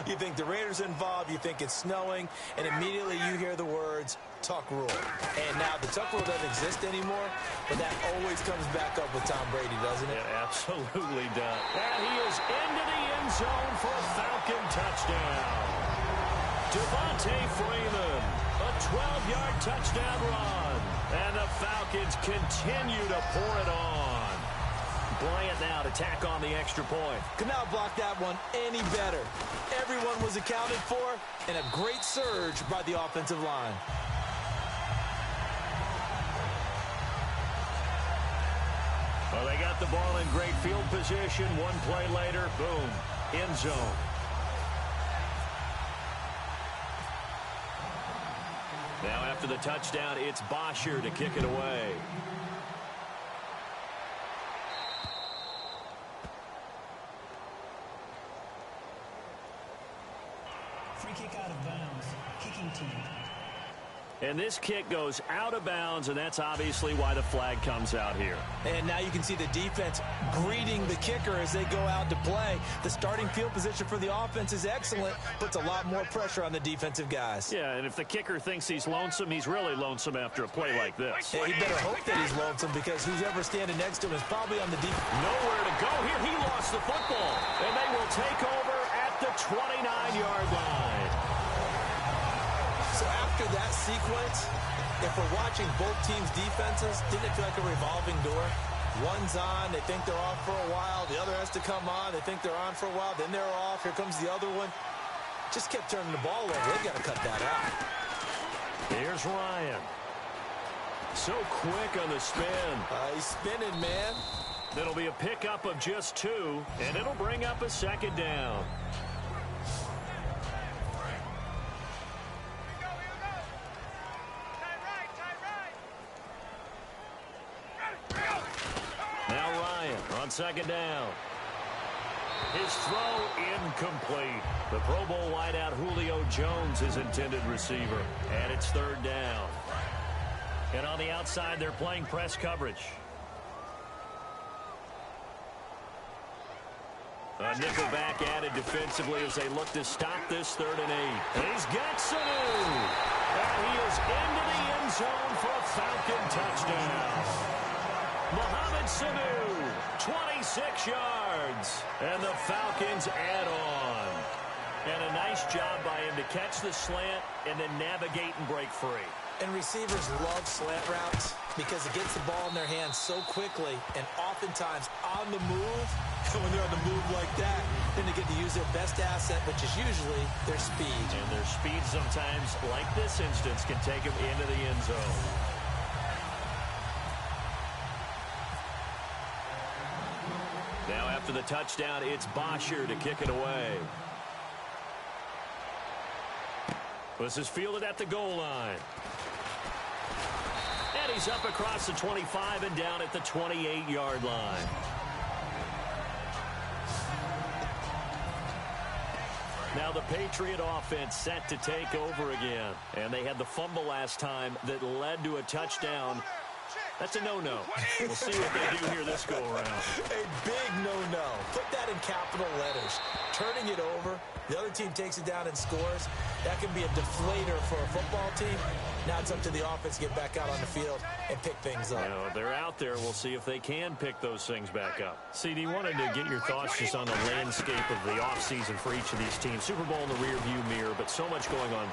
You think the Raiders are involved, you think it's snowing, and immediately you hear the words, tuck rule. And now the tuck rule doesn't exist anymore, but that always comes back up with Tom Brady, doesn't it? It absolutely does. And he is into the end zone for a Falcon touchdown. Devontae Freeman, a 12-yard touchdown run. And the Falcons continue to pour it on. Bryant now to tack on the extra point. Could not block that one any better. Everyone was accounted for, and a great surge by the offensive line. Well, they got the ball in great field position. One play later, boom, end zone. Now after the touchdown, it's Bosher to kick it away. Free kick out of bounds. Kicking team. And this kick goes out of bounds, and that's obviously why the flag comes out here. And now you can see the defense greeting the kicker as they go out to play. The starting field position for the offense is excellent, puts a lot more pressure on the defensive guys. Yeah, and if the kicker thinks he's lonesome, he's really lonesome after a play like this. Yeah, he better hope that he's lonesome because who's ever standing next to him is probably on the defense. Nowhere to go here. He lost the football, and they will take over at the 29-yard line. So after that sequence, if we're watching both teams' defenses, didn't it feel like a revolving door? One's on, they think they're off for a while. The other has to come on, they think they're on for a while. Then they're off. Here comes the other one. Just kept turning the ball over. They've got to cut that out. Here's Ryan. So quick on the spin. He's spinning, man. It'll be a pickup of just 2, and it'll bring up a second down. Now Ryan on second down. His throw incomplete. The Pro Bowl wideout Julio Jones, his intended receiver. And it's third down. And on the outside, they're playing press coverage. A nickel back added defensively as they look to stop this 3rd and 8. And he's got Sanu. And he is into the end zone for Sanu, 26 yards. And the Falcons add on. And a nice job by him to catch the slant and then navigate and break free. And receivers love slant routes because it gets the ball in their hands so quickly and oftentimes on the move. And when they're on the move like that, then they get to use their best asset, which is usually their speed. And their speed sometimes, like this instance, can take them into the end zone. Now after the touchdown, it's Bosher to kick it away. This is fielded at the goal line. And he's up across the 25 and down at the 28-yard line. Now the Patriot offense set to take over again. And they had the fumble last time that led to a touchdown. That's a no-no. We'll see what they do here this go-around. A big no-no. Put that in capital letters. Turning it over, the other team takes it down and scores. That can be a deflator for a football team. Now it's up to the offense to get back out on the field and pick things up. Now, they're out there. We'll see if they can pick those things back up. CD, wanted to get your thoughts just on the landscape of the offseason for each of these teams. Super Bowl in the rearview mirror, but so much going on.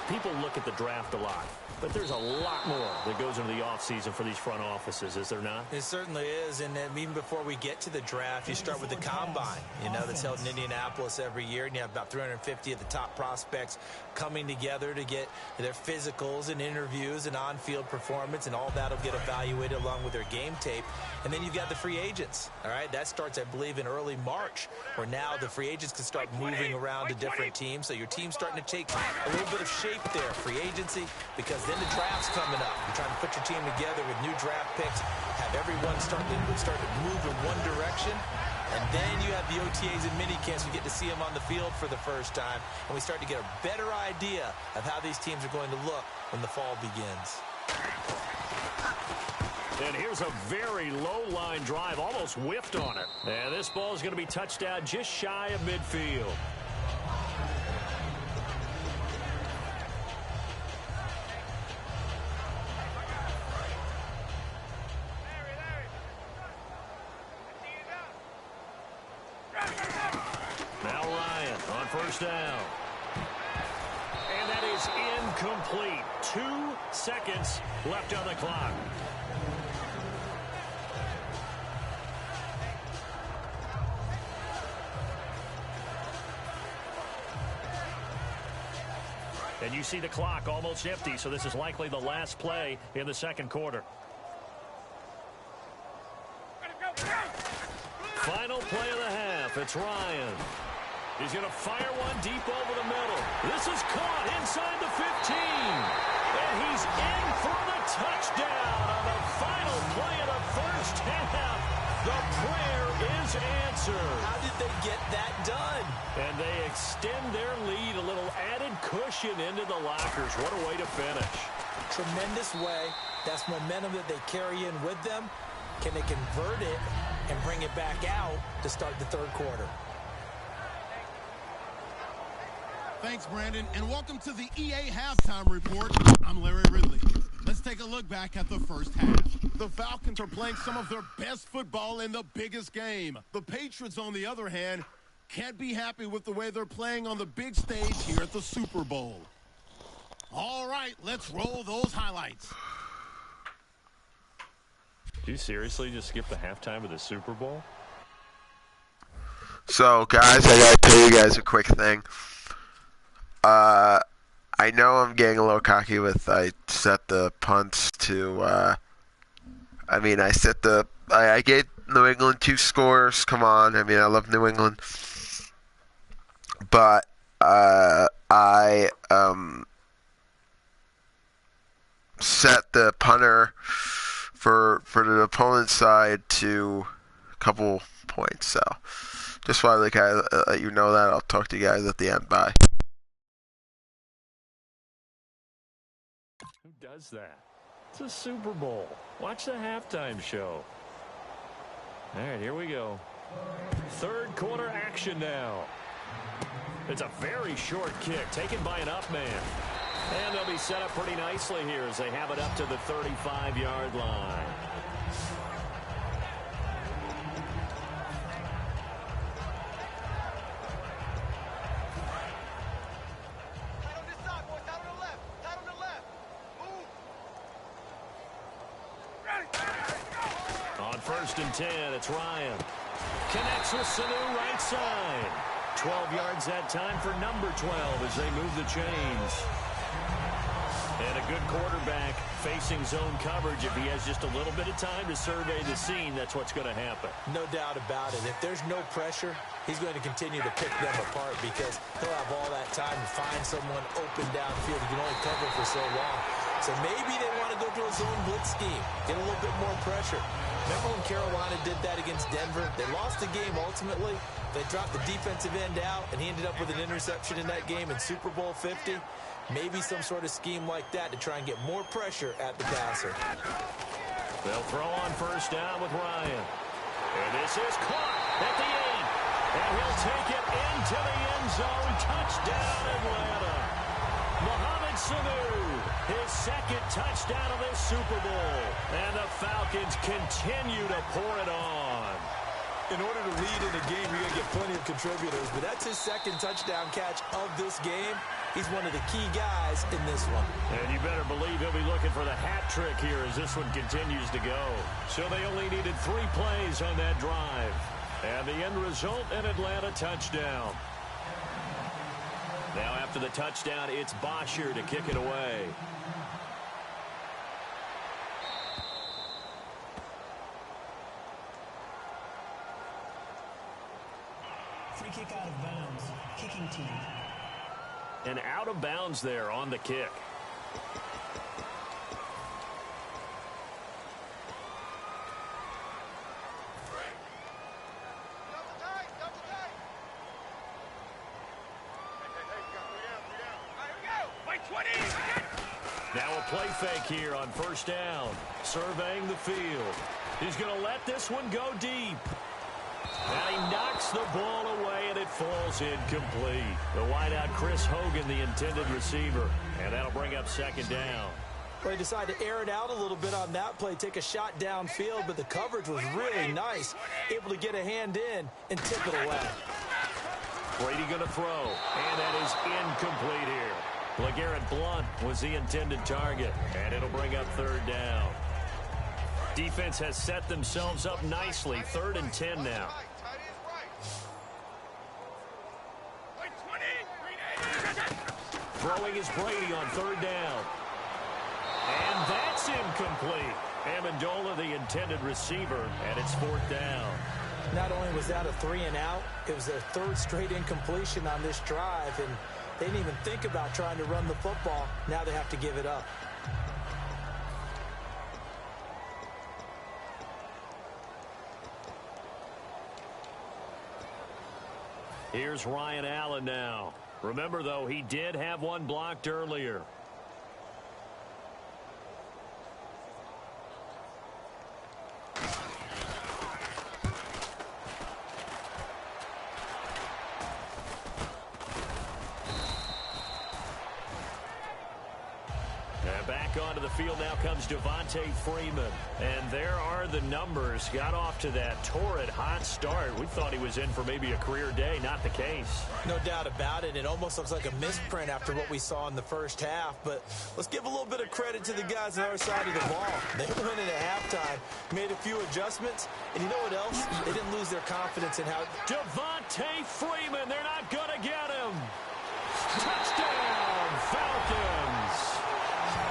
People look at the draft a lot. But there's a lot more that goes into the offseason for these front offices, is there not? It certainly is, and even before we get to the draft, you start with the combine, that's held in Indianapolis every year, and you have about 350 of the top prospects coming together to get their physicals and interviews and on-field performance, and all that will get evaluated along with their game tape. And then you've got the free agents, all right? That starts, I believe, in early March, where now the free agents can start moving around to different teams, so your team's starting to take a little bit of shape there, free agency, because then the draft's coming up. You're trying to put your team together with new draft picks, have everyone start to move in one direction, and then you have the OTAs and minicamps. You get to see them on the field for the first time, and we start to get a better idea of how these teams are going to look when the fall begins. And here's a very low-line drive, almost whiffed on it. And this ball is going to be touched down just shy of midfield. Now Ryan on first down. And that is incomplete. 2 seconds left on the clock. And you see the clock almost empty, so this is likely the last play in the second quarter. Final play of the half. It's Ryan. He's going to fire one deep over the middle. This is caught inside the 15. And he's in for the touchdown on the final play of the first half. The prayer is answered. How did they get that done? And they extend their lead, a little added cushion into the lockers. What a way to finish. Tremendous way. That's momentum that they carry in with them. Can they convert it and bring it back out to start the third quarter? Thanks, Brandon, and welcome to the EA Halftime Report. I'm Larry Ridley. Let's take a look back at the first half. The Falcons are playing some of their best football in the biggest game. The Patriots, on the other hand, can't be happy with the way they're playing on the big stage here at the Super Bowl. All right, let's roll those highlights. Do you seriously just skip the halftime of the Super Bowl? So, guys, I gotta tell you guys a quick thing. I know I'm getting a little cocky with I set the punts to, I gave New England 2 scores. Come on. I mean, I love New England. But, I set the punter for the opponent's side to a couple points. So, just wanted to let you know that. I'll talk to you guys at the end. Bye. Who does that? It's a Super Bowl. Watch the halftime show. All right, here we go. Third quarter action now. It's a very short kick taken by an up man. And they'll be set up pretty nicely here as they have it up to the 35-yard line. On 1st and 10, it's Ryan. Connects with Sanu right side. 12 yards that time for number 12 as they move the chains. And a good quarterback facing zone coverage. If he has just a little bit of time to survey the scene, that's what's going to happen. No doubt about it. If there's no pressure, he's going to continue to pick them apart because he'll have all that time to find someone open downfield. He can only cover for so long. So maybe they want to go to a zone blitz scheme, get a little bit more pressure. Remember when Carolina did that against Denver? They lost the game ultimately. They dropped the defensive end out, and he ended up with an interception in that game in Super Bowl 50. Maybe some sort of scheme like that to try and get more pressure at the passer. They'll throw on 1st down with Ryan. And this is caught at the 8. And he'll take it into the end zone. Touchdown, Atlanta. Mohamed Sanu, his 2nd touchdown of this Super Bowl. And the Falcons continue to pour it on. In order to lead in a game, you're going to get plenty of contributors, but that's his 2nd touchdown catch of this game. He's one of the key guys in this one. And you better believe he'll be looking for the hat trick here as this one continues to go. So they only needed 3 plays on that drive. And the end result, an Atlanta touchdown. Now after the touchdown, it's Bosher to kick it away. Free kick out of bounds. Kicking team. And out of bounds there on the kick. Now a play fake here on 1st down. Surveying the field. He's going to let this one go deep. And he knocks the ball away, and it falls incomplete. The wideout, Chris Hogan, the intended receiver. And that'll bring up 2nd down. Well, he decided to air it out a little bit on that play, take a shot downfield, but the coverage was really nice. Able to get a hand in and tip it away. Brady going to throw, and that is incomplete here. LeGarrette Blount was the intended target, and it'll bring up 3rd down. Defense has set themselves up nicely. 3rd and 10 now. Throwing is Brady on 3rd down. And that's incomplete. Amendola, the intended receiver, and it's 4th down. Not only was that a 3-and-out, it was their 3rd straight incompletion on this drive, and they didn't even think about trying to run the football. Now they have to give it up. Here's Ryan Allen now. Remember, though, he did have one blocked earlier. Back onto the field now comes Devontae Freeman. And there are the numbers. Got off to that torrid hot start. We thought he was in for maybe a career day. Not the case. No doubt about it. It almost looks like a misprint after what we saw in the first half. But let's give a little bit of credit to the guys on our side of the ball. They went in at halftime, made a few adjustments. And you know what else? They didn't lose their confidence in how... Devontae Freeman, they're not going to get him. Touchdown, Falcons.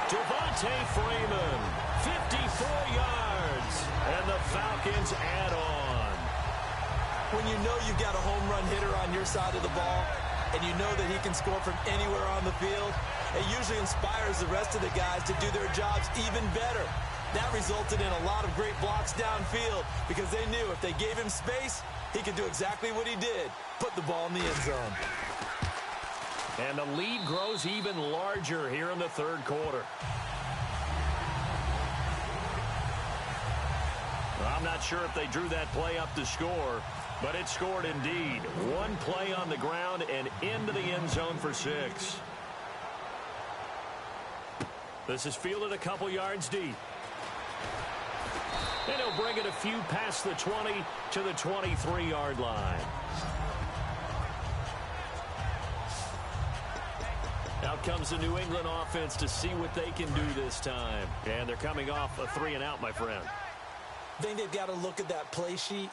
Devontae Freeman, 54 yards, and the Falcons add on. When you know you've got a home run hitter on your side of the ball, and you know that he can score from anywhere on the field, it usually inspires the rest of the guys to do their jobs even better. That resulted in a lot of great blocks downfield because they knew if they gave him space, he could do exactly what he did, put the ball in the end zone. And the lead grows even larger here in the 3rd quarter. I'm not sure if they drew that play up to score, but it scored indeed. One play on the ground and into the end zone for 6. This is fielded a couple yards deep. And he'll bring it a few past the 20 to the 23-yard line. Now comes the New England offense to see what they can do this time. And they're coming off a 3-and-out, my friend. I think they've got to look at that play sheet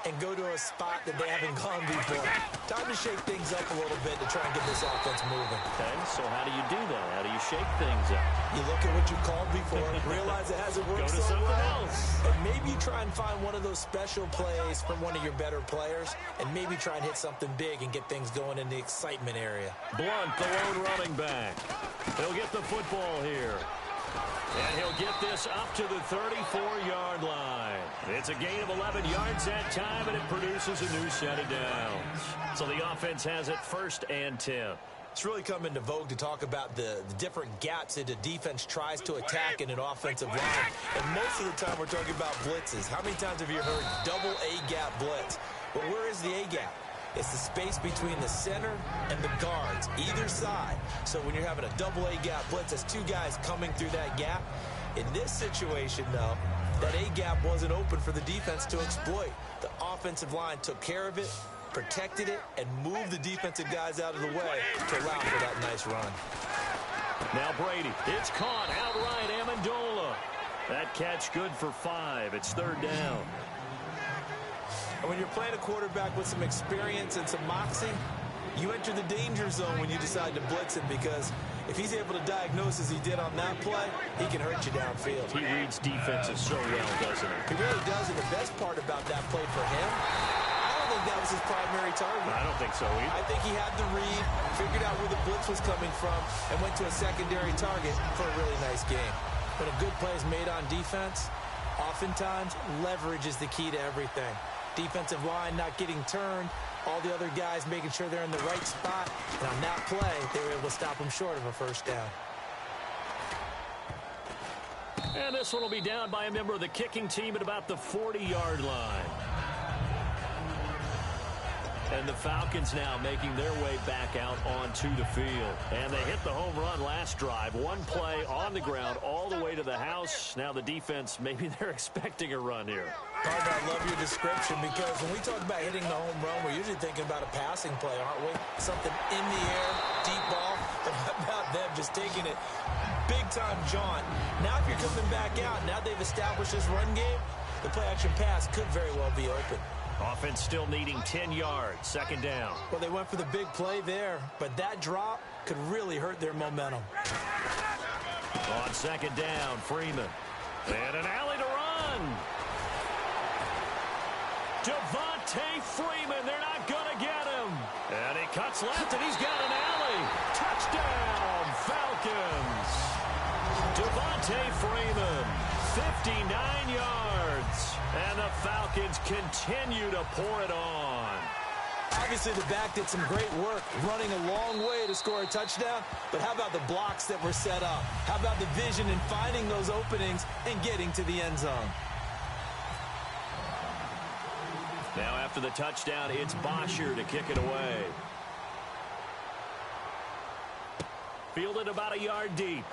and go to a spot that they haven't gone before. Time to shake things up a little bit to try and get this offense moving. Okay, so how do you do that? How do you shake things up? You look at what you called before, realize it hasn't worked Go to so something well, else. and maybe you try and find one of those special plays from one of your better players, and maybe try and hit something big and get things going in the excitement area. Blunt, the lone running back. He'll get the football here. And he'll get this up to the 34-yard line. It's a gain of 11 yards that time, and it produces a new set of downs. So the offense has it 1st and 10. It's really come into vogue to talk about the different gaps that the defense tries to attack in an offensive line. And most of the time we're talking about blitzes. How many times have you heard double A-gap blitz? Well, where is the A-gap? It's the space between the center and the guards, either side. So when you're having a double A-gap blitz, that's two guys coming through that gap. In this situation, though, that A-gap wasn't open for the defense to exploit. The offensive line took care of it, protected it, and moved the defensive guys out of the way to allow for that nice run. Now Brady, it's caught outright. Amendola. That catch good for 5. It's 3rd down. And when you're playing a quarterback with some experience and some moxie, you enter the danger zone when you decide to blitz him, because if he's able to diagnose as he did on that play, he can hurt you downfield. He reads defenses so well, doesn't he? He really does, and the best part about that play for him, I don't think that was his primary target. I don't think so either. I think he had the read, figured out where the blitz was coming from, and went to a secondary target for a really nice game. When a good play is made on defense, oftentimes leverage is the key to everything. Defensive line not getting turned, all the other guys making sure they're in the right spot, and on that play, they were able to stop him short of a 1st down. And this one will be down by a member of the kicking team at about the 40-yard line. And the Falcons now making their way back out onto the field. And they hit the home run last drive. One play on the ground all the way to the house. Now the defense, maybe they're expecting a run here. Carter, I love your description, because when we talk about hitting the home run, we're usually thinking about a passing play, aren't we? Something in the air, deep ball. But how about them just taking it big-time jaunt? Now if you're coming back out, now they've established this run game, the play-action pass could very well be open. Offense still needing 10 yards. 2nd down. Well, they went for the big play there, but that drop could really hurt their momentum. On 2nd down, Freeman. And an alley to run. Devontae Freeman, they're not going to get him. And he cuts left, and he's got an alley. Touchdown, Falcons. Devontae Freeman, 59 yards. And the Falcons continue to pour it on. Obviously, the back did some great work running a long way to score a touchdown. But how about the blocks that were set up? How about the vision and finding those openings and getting to the end zone? Now after the touchdown, it's Bosher to kick it away. Fielded about a yard deep.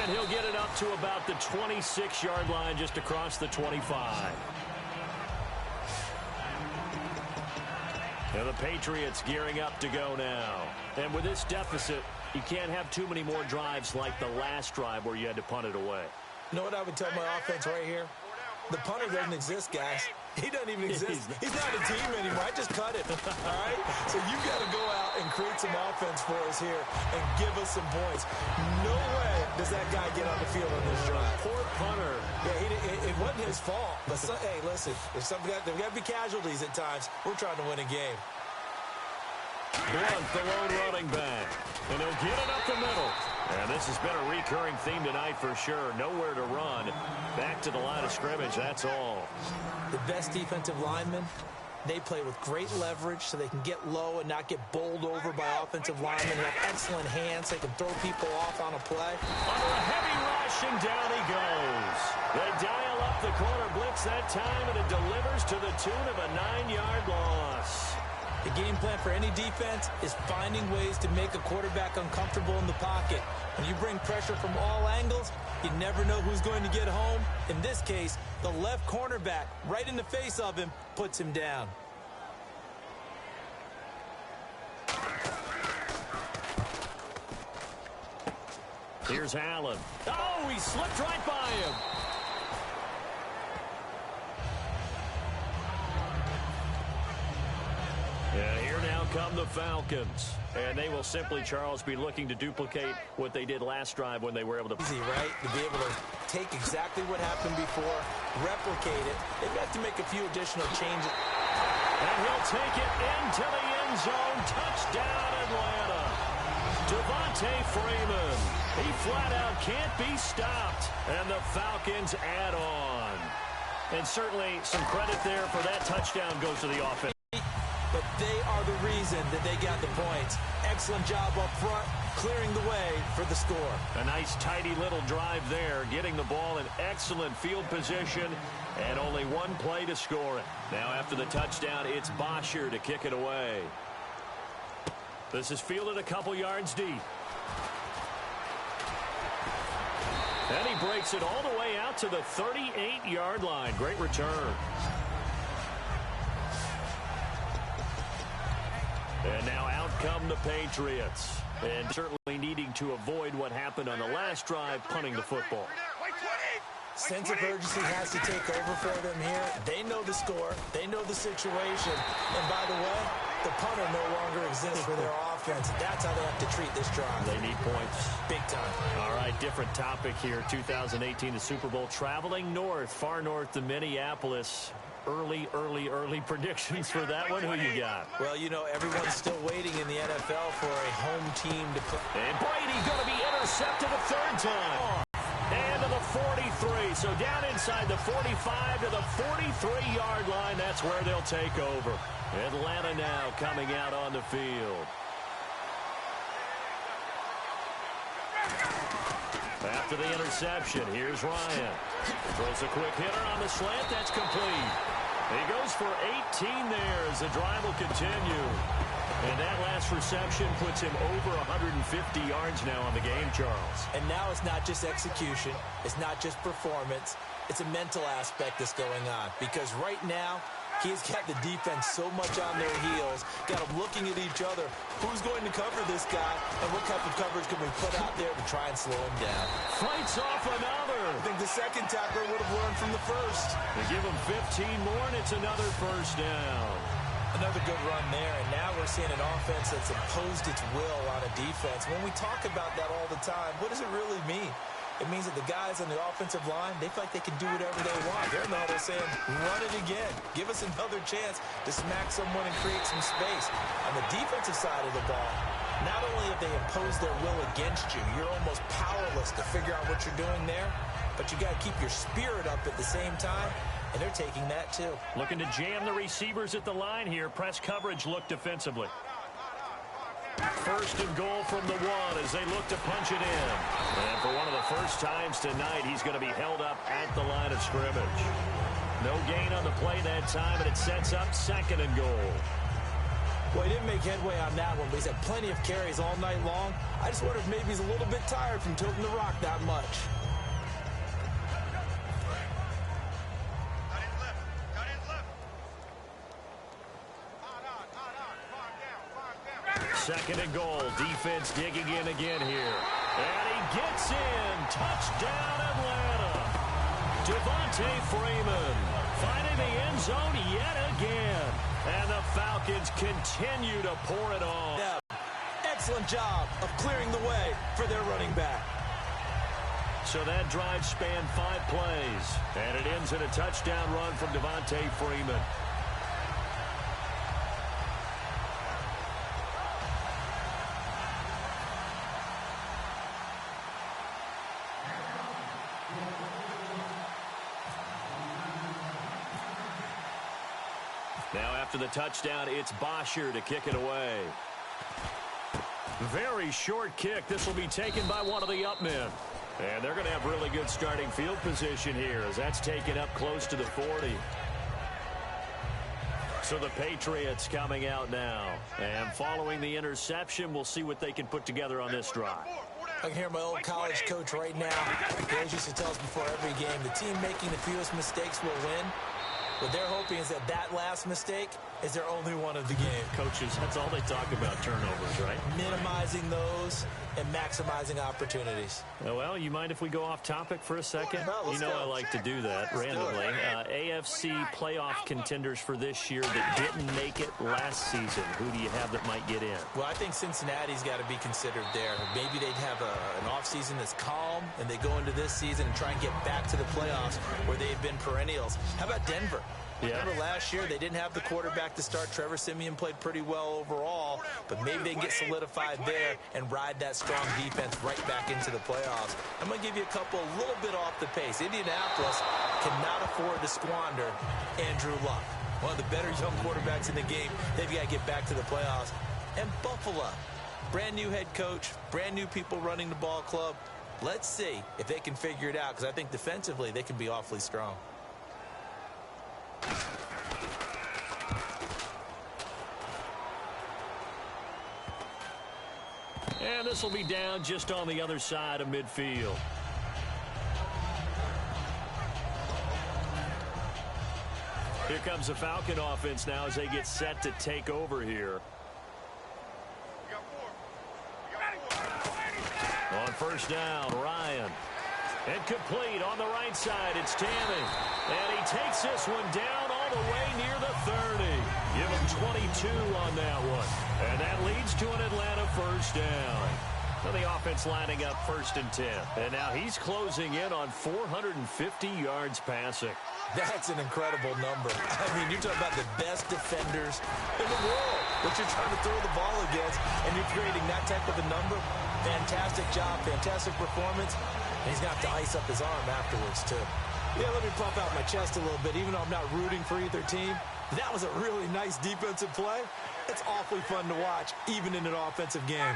And he'll get it up to about the 26-yard line, just across the 25. And the Patriots gearing up to go now. And with this deficit, you can't have too many more drives like the last drive where you had to punt it away. You know what I would tell my offense right here? The punter doesn't exist, guys. He doesn't even exist. He's not a team anymore. I just cut it. All right? So you've got to go out and create some offense for us here and give us some points. No way does that guy get on the field on this drive. Poor punter. Yeah, it wasn't his fault. But, hey, listen, there's got to be casualties at times. We're trying to win a game. Blunt, the lone running back. And he'll get it up the middle. And this has been a recurring theme tonight for sure. Nowhere to run. Back to the line of scrimmage, that's all. The best defensive linemen, they play with great leverage so they can get low and not get bowled over by offensive linemen. They have excellent hands. They can throw people off on a play. Under a heavy rush, and down he goes. They dial up the corner blitz that time, and it delivers to the tune of a 9-yard loss. The game plan for any defense is finding ways to make a quarterback uncomfortable in the pocket. When you bring pressure from all angles, you never know who's going to get home. In this case, the left cornerback, right in the face of him, puts him down. Here's Allen. Oh, he slipped right by him. And here now come the Falcons. And they will simply, Charles, be looking to duplicate what they did last drive when they were able to. Easy, right? To be able to take exactly what happened before, replicate it. They've got to make a few additional changes. And he'll take it into the end zone. Touchdown, Atlanta. Devontae Freeman. He flat out can't be stopped. And the Falcons add on. And certainly some credit there for that touchdown goes to the offense. But they are the reason that they got the points. Excellent job up front, clearing the way for the score. A nice, tidy little drive there, getting the ball in excellent field position, and only one play to score it. Now after the touchdown, it's Bosher to kick it away. This is fielded a couple yards deep. And he breaks it all the way out to the 38-yard line. Great return. And now out come the Patriots. And certainly needing to avoid what happened on the last drive, punting the football. Sense of urgency has to take over for them here. They know the score. They know the situation. And by the way, the punter no longer exists for their offense. That's how they have to treat this drive. They need points. Big time. All right, different topic here. 2018, the Super Bowl, traveling north, far north to Minneapolis. Early predictions for that one. Who you got? Well, you know, everyone's still waiting in the NFL for a home team to play. And Brady going to be intercepted a third time. And to the 43. So down inside the 45 to the 43-yard line. That's where they'll take over. Atlanta now coming out on the field. After the interception, here's Ryan. Throws a quick hitter on the slant. That's complete. He goes for 18 there as the drive will continue. And that last reception puts him over 150 yards now on the game, Charles. And now it's not just execution. It's not just performance. It's a mental aspect that's going on. Because right now, he's got the defense so much on their heels, got them looking at each other. Who's going to cover this guy, and what type of coverage can we put out there to try and slow him down? Fights off another. I think the second tackler would have learned from the first. They give him 15 more, and it's another first down. Another good run there, and now we're seeing an offense that's imposed its will on a defense. When we talk about that all the time, what does it really mean? It means that the guys on the offensive line, they feel like they can do whatever they want. They're in the huddle saying, run it again. Give us another chance to smack someone and create some space. On the defensive side of the ball, not only have they imposed their will against you, you're almost powerless to figure out what you're doing there, but you got to keep your spirit up at the same time, and they're taking that too. Looking to jam the receivers at the line here. Press coverage look defensively. First and goal from the one as they look to punch it in. And for one of the first times tonight, he's going to be held up at the line of scrimmage. No gain on the play that time, and it sets up second and goal. Well, he didn't make headway on that one, but he's had plenty of carries all night long. I just wonder if maybe he's a little bit tired from tilting the rock that much. Second and goal. Defense digging in again here. And he gets in. Touchdown, Atlanta. Devontae Freeman finding the end zone yet again. And the Falcons continue to pour it on. Yeah. Excellent job of clearing the way for their running back. So that drive spanned 5 plays. And it ends in a touchdown run from Devontae Freeman. Now after the touchdown, it's Bosher to kick it away. Very short kick. This will be taken by one of the up men. And they're going to have really good starting field position here as that's taken up close to the 40. So the Patriots coming out now. And following the interception, we'll see what they can put together on this drive. I can hear my old college coach right now. He always used to tell us before every game, the team making the fewest mistakes will win. What they're hoping is that that last mistake is their only one of the game. Coaches, that's all they talk about, turnovers, right? Minimizing those and maximizing opportunities. Well, you mind if we go off topic for a second? No, you know I like to do that randomly. AFC playoff contenders for this year that didn't make it last season. Who do you have that might get in? Well, I think Cincinnati's got to be considered there. Maybe they'd have an offseason that's calm, and they go into this season and try and get back to the playoffs where they've been perennials. How about Denver? Yeah. Remember last year, they didn't have the quarterback to start. Trevor Siemian played pretty well overall, but maybe they can get solidified there and ride that strong defense right back into the playoffs. I'm going to give you a couple a little bit off the pace. Indianapolis cannot afford to squander Andrew Luck, one of the better young quarterbacks in the game. They've got to get back to the playoffs. And Buffalo, brand new head coach, brand new people running the ball club. Let's see if they can figure it out, because I think defensively they can be awfully strong. And this will be down just on the other side of midfield. Here comes the Falcon offense now as they get set to take over here. On first down, Ryan. And complete on the right side. It's Tammy. And he takes this one down all the way near the 30. Give him 22 on that one. And that leads to an Atlanta first down. So the offense lining up 1st and 10. And now he's closing in on 450 yards passing. That's an incredible number. I mean, you're talking about the best defenders in the world that you're trying to throw the ball against, and you're creating that type of a number. Fantastic job, fantastic performance. And he's got to ice up his arm afterwards, too. Yeah, let me puff out my chest a little bit, even though I'm not rooting for either team. That was a really nice defensive play. It's awfully fun to watch, even in an offensive game.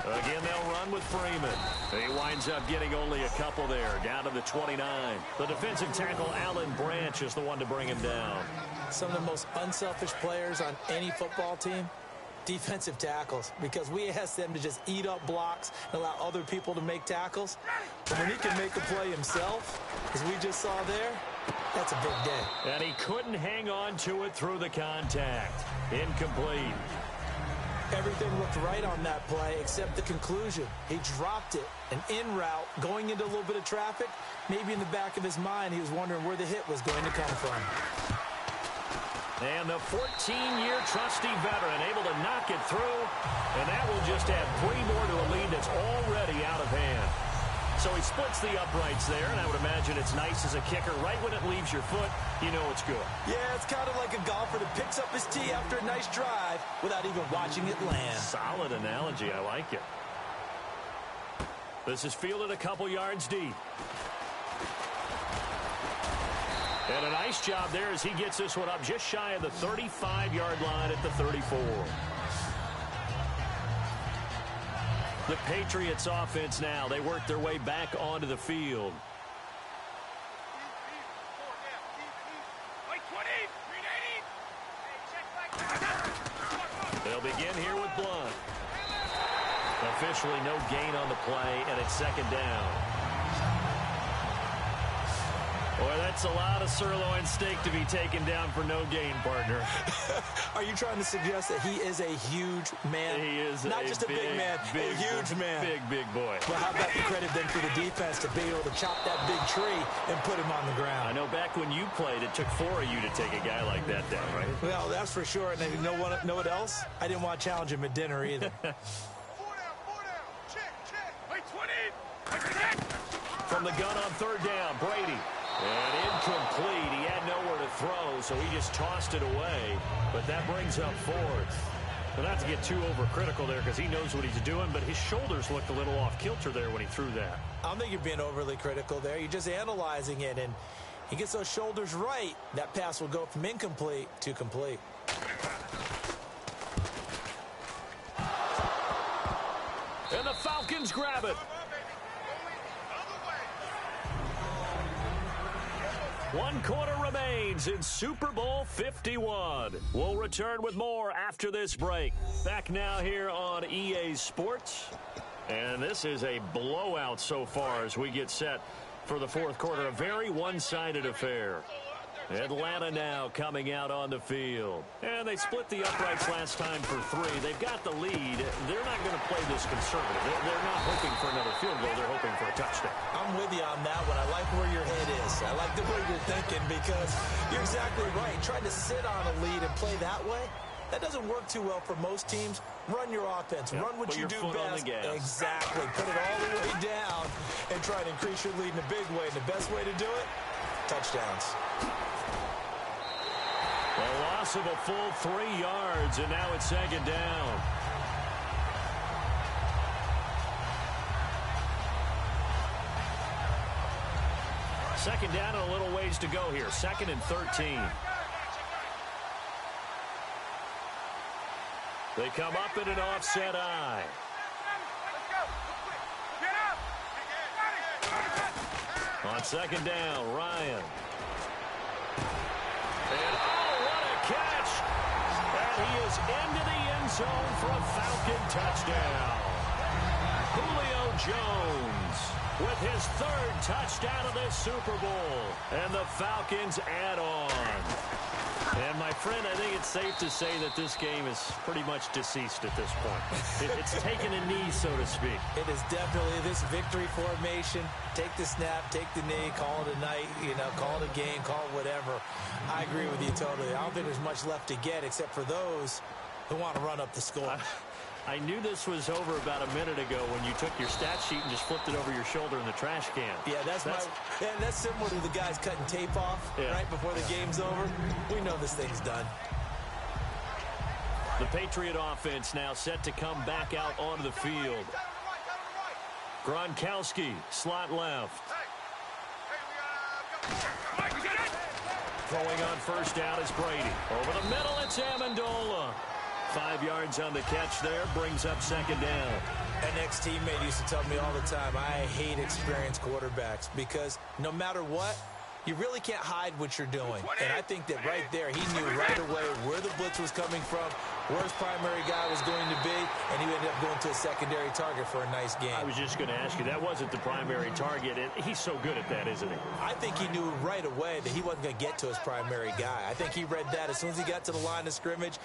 Again, they'll run with Freeman. He winds up getting only a couple there, down to the 29. The defensive tackle, Alan Branch, is the one to bring him down. Some of the most unselfish players on any football team, defensive tackles, because we ask them to just eat up blocks and allow other people to make tackles. But when he can make a play himself, as we just saw there, that's a big day. And he couldn't hang on to it through the contact. Incomplete. Everything looked right on that play except the conclusion. He dropped it, an in route, going into a little bit of traffic. Maybe in the back of his mind, he was wondering where the hit was going to come from. And the 14-year trusty veteran able to knock it through. And that will just add 3 more to a lead that's already out of hand. So he splits the uprights there, and I would imagine it's nice as a kicker. Right when it leaves your foot, you know it's good. Yeah, it's kind of like a golfer that picks up his tee after a nice drive without even watching it land. Solid analogy. I like it. This is fielded a couple yards deep. And a nice job there as he gets this one up just shy of the 35-yard line at the 34. The Patriots offense now. They work their way back onto the field. They'll begin here with Blunt. Officially no gain on the play, and it's 2nd down. Boy, that's a lot of sirloin steak to be taken down for no gain, partner. Are you trying to suggest that he is a huge man? He is not just a big man, a huge man. Big boy. Well, how about the credit then for the defense to be able to chop that big tree and put him on the ground? I know back when you played, it took 4 of you to take a guy like that down, right? Well, that's for sure. And you know what else? I didn't want to challenge him at dinner either. From the gun on 3rd down, Brady. And incomplete. He had nowhere to throw, so he just tossed it away. But that brings up 4th. But not to get too overcritical there because he knows what he's doing, but his shoulders looked a little off kilter there when he threw that. I don't think you're being overly critical there. You're just analyzing it, and he gets those shoulders right. That pass will go from incomplete to complete. And the Falcons grab it. 1 quarter remains in Super Bowl 51. We'll return with more after this break. Back now here on EA Sports. And this is a blowout so far as we get set for the 4th quarter. A very one-sided affair. Atlanta now coming out on the field. And they split the uprights last time for 3. They've got the lead. They're not going to play this conservative. They're not hoping for another field goal. They're hoping for a touchdown. I'm with you on that one. I like where your head is. I like the way you're thinking because you're exactly right. Trying to sit on a lead and play that way, that doesn't work too well for most teams. Run your offense. Yep. Run what you do best. Exactly. Put it all the way down and try to increase your lead in a big way. And the best way to do it, touchdowns. A loss of a full 3 yards, and now it's 2nd down. Second down and a little ways to go here. 2nd and 13. They come up in an offset eye. On 2nd down, Ryan. And oh, what a catch! And he is into the end zone for a Falcon touchdown. Julio Jones with his 3rd touchdown of this Super Bowl. And the Falcons add on. And, my friend, I think it's safe to say that this game is pretty much deceased at this point. It's taken a knee, so to speak. It is definitely this victory formation. Take the snap, take the knee, call it a night, call it a game, call it whatever. I agree with you totally. I don't think there's much left to get except for those who want to run up the score. I knew this was over about a minute ago when you took your stat sheet and just flipped it over your shoulder in the trash can. Yeah, that's similar to the guys cutting tape off right before the game's over. We know this thing's done. The Patriot offense now set to come back out onto the field. Gronkowski, slot left. Throwing on 1st down is Brady. Over the middle, it's Amendola. 5 yards on the catch there, brings up 2nd down. An ex-teammate used to tell me all the time, I hate experienced quarterbacks because no matter what, you really can't hide what you're doing. And I think that right there, he knew right away where the blitz was coming from, where his primary guy was going to be, and he ended up going to a secondary target for a nice game. I was just going to ask you, that wasn't the primary target. He's so good at that, isn't he? I think he knew right away that he wasn't going to get to his primary guy. I think he read that as soon as he got to the line of scrimmage,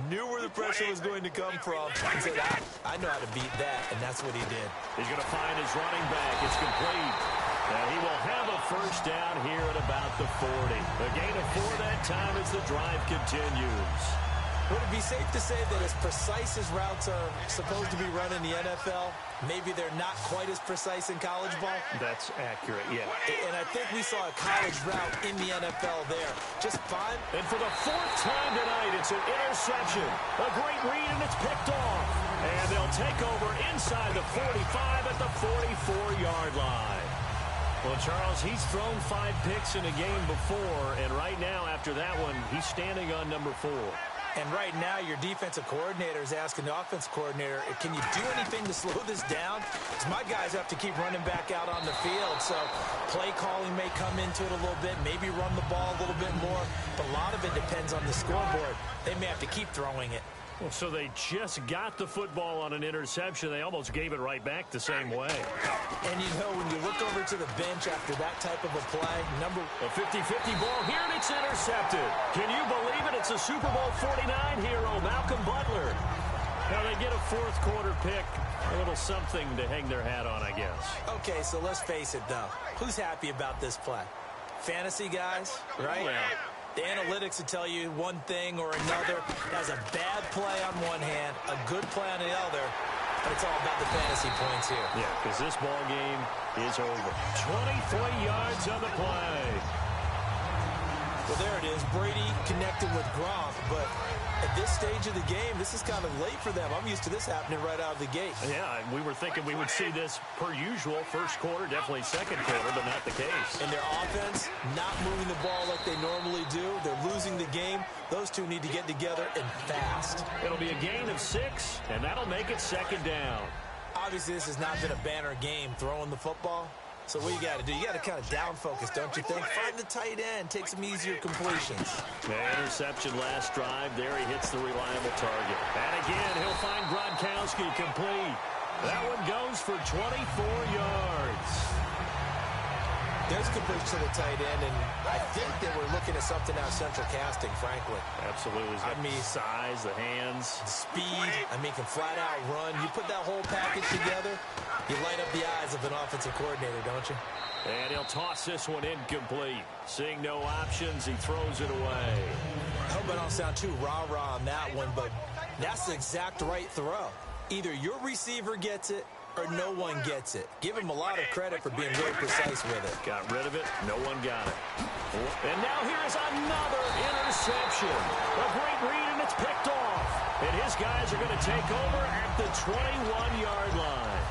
knew where the pressure was going to come from, and said, I know how to beat that, and that's what he did. He's going to find his running back. It's complete. And he will have a 1st down here at about the 40. A gain of 4 that time as the drive continues. Would it be safe to say that as precise as routes are supposed to be run in the NFL, maybe they're not quite as precise in college ball? That's accurate, yeah. And I think we saw a college route in the NFL there. Just fine. And for the 4th time tonight, it's an interception. A great read, and it's picked off. And they'll take over inside the 45 at the 44-yard line. Well, Charles, he's thrown 5 picks in a game before, and right now, after that one, he's standing on number 4. And right now, your defensive coordinator is asking the offensive coordinator, can you do anything to slow this down? Because my guys have to keep running back out on the field, so play calling may come into it a little bit, maybe run the ball a little bit more, but a lot of it depends on the scoreboard. They may have to keep throwing it. Well, so they just got the football on an interception. They almost gave it right back the same way. And, when you look over to the bench after that type of a play, a 50-50 ball here, and it's intercepted. Can you believe it? It's a Super Bowl 49 hero, Malcolm Butler. Now they get a 4th quarter pick. A little something to hang their hat on, I guess. Okay, so let's face it, though. Who's happy about this play? Fantasy guys, right? Yeah. The analytics will tell you one thing or another. That's a bad play on one hand, a good play on the other. But it's all about the fantasy points here. Yeah, because this ball game is over. 23 yards on the play. Well, there it is. Brady connected with Gronk, but at this stage of the game, this is kind of late for them. I'm used to this happening right out of the gate. Yeah, we were thinking we would see this per usual. 1st quarter, definitely 2nd quarter, but not the case. And their offense not moving the ball like they normally do. They're losing the game. Those two need to get together and fast. It'll be a gain of 6, and that'll make it 2nd down. Obviously, this has not been a banner game throwing the football. So what you got to do, you got to kind of down focus, don't you think? Find the tight end, take some easier completions. Interception last drive. There he hits the reliable target. And again, he'll find Gronkowski complete. That one goes for 24 yards. There's a completion to the tight end, and I think that we're looking at something out central casting, frankly. Absolutely. He's got the size, the hands. The speed. I mean, can flat out run. You put that whole package together, you light up the eyes of an offensive coordinator, don't you? And he'll toss this one incomplete. Seeing no options, he throws it away. I hope I don't sound too rah-rah on that one, but that's the exact right throw. Either your receiver gets it or no one gets it. Give him a lot of credit for being really precise with it. Got rid of it. No one got it. And now here's another interception. A great read, and it's picked off. And his guys are going to take over at the 21-yard line.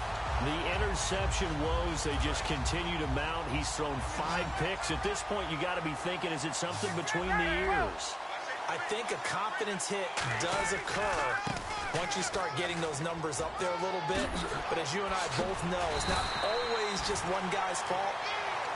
The interception woes, they just continue to mount. He's thrown 5 picks. At this point, you got to be thinking, is it something between the ears? I think a confidence hit does occur once you start getting those numbers up there a little bit. But as you and I both know, it's not always just one guy's fault.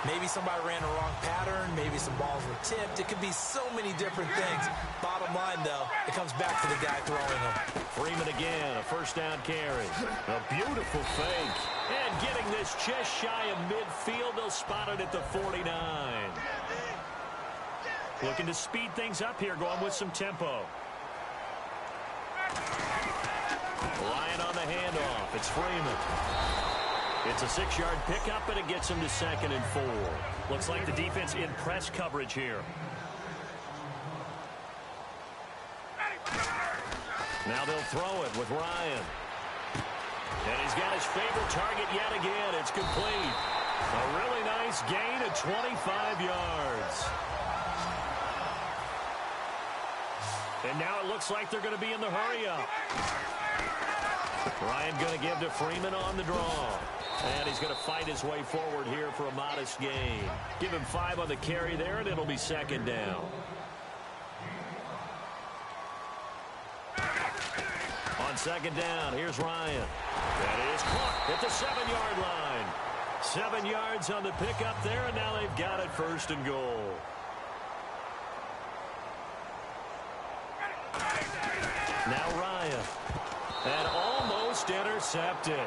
Maybe somebody ran the wrong pattern. Maybe some balls were tipped. It could be so many different things. Bottom line, though, it comes back to the guy throwing them. Freeman again, a first down carry. A beautiful fake. And getting this just shy of midfield, they'll spot it at the 49. Looking to speed things up here, going with some tempo. Ryan on the handoff. It's Freeman. It's a 6-yard pickup, and it gets him to 2nd and 4. Looks like the defense in press coverage here. Now they'll throw it with Ryan. And he's got his favorite target yet again. It's complete. A really nice gain of 25 yards. And now it looks like they're going to be in the hurry-up. Ryan going to give to Freeman on the draw. And he's going to fight his way forward here for a modest gain. Give him 5 on the carry there, and it'll be 2nd down. On 2nd down, here's Ryan. That is caught at the 7-yard line. 7 yards on the pickup there, and now they've got it 1st and goal. Now Ryan. And almost intercepted.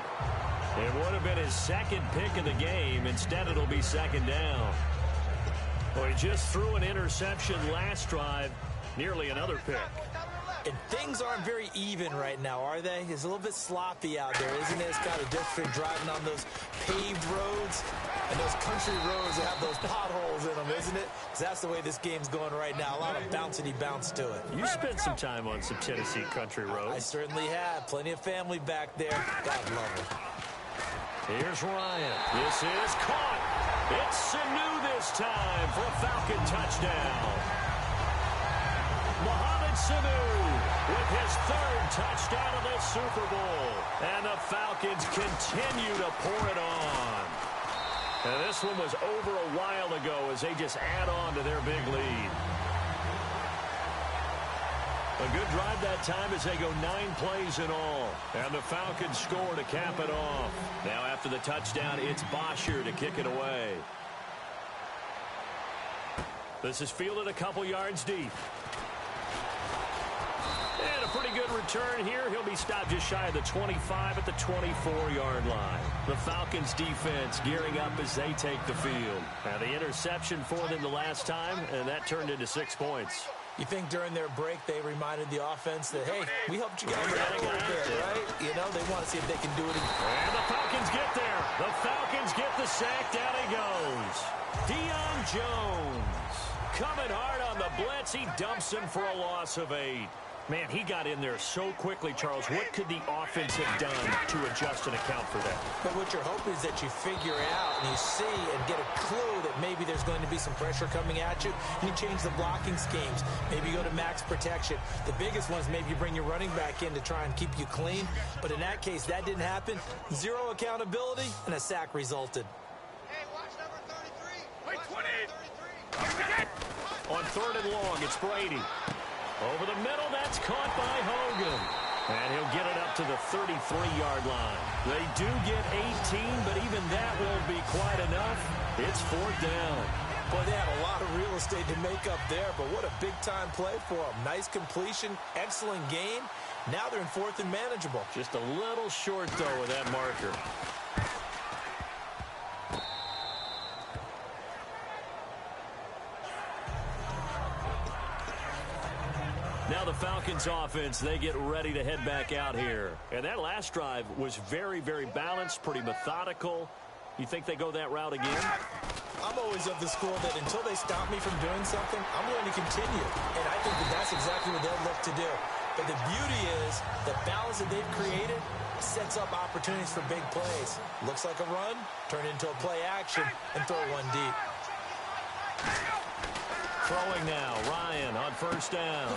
It would have been his 2nd pick of the game. Instead, it'll be 2nd down. Well, he just threw an interception last drive. Nearly another pick. And things aren't very even right now, are they? It's a little bit sloppy out there, isn't it? It's kind of different driving on those paved roads and those country roads that have those potholes in them, isn't it? Because that's the way this game's going right now. A lot of bouncy bounce to it. You spent some time on some Tennessee country roads. I certainly have. Plenty of family back there. God love it. Here's Ryan. This is caught. It's Sanu this time for a Falcon touchdown. Mohamed Sanu with his 3rd touchdown of the Super Bowl. And the Falcons continue to pour it on. And this one was over a while ago as they just add on to their big lead. A good drive that time as they go 9 plays in all. And the Falcons score to cap it off. Now after the touchdown, it's Bosher to kick it away. This is fielded a couple yards deep. And a pretty good return here. He'll be stopped just shy of the 25 at the 24-yard line. The Falcons defense gearing up as they take the field. Now the interception for them the last time, and that turned into 6 points. You think during their break they reminded the offense that, hey, we helped you guys out a little bit, right? You know, they want to see if they can do it again. And the Falcons get there. The Falcons get the sack. Down he goes. Deion Jones coming hard on the blitz. He dumps him for a loss of 8. Man, he got in there so quickly, Charles. What could the offense have done to adjust and account for that? But what you're hoping is that you figure out and you see and get a clue that maybe there's going to be some pressure coming at you. And you change the blocking schemes. Maybe you go to max protection. The biggest one is maybe you bring your running back in to try and keep you clean. But in that case, that didn't happen. 0 accountability, and a sack resulted. Hey, watch number 33. Wait, 20. On 3rd and long, it's Brady. Over the middle, that's caught by Hogan. And he'll get it up to the 33-yard line. They do get 18, but even that won't be quite enough. It's 4th down. Boy, they had a lot of real estate to make up there, but what a big-time play for them. Nice completion, excellent game. Now they're in 4th and manageable. Just a little short, though, with that marker. the Falcons offense, they get ready to head back out here. And that last drive was very, very balanced, pretty methodical. You think they go that route again? I'm always of the school that until they stop me from doing something, I'm going to continue. And I think that that's exactly what they'll look to do. But the beauty is the balance that they've created sets up opportunities for big plays. Looks like a run, turn it into a play action, and throw one deep. Throwing now, Ryan on first down.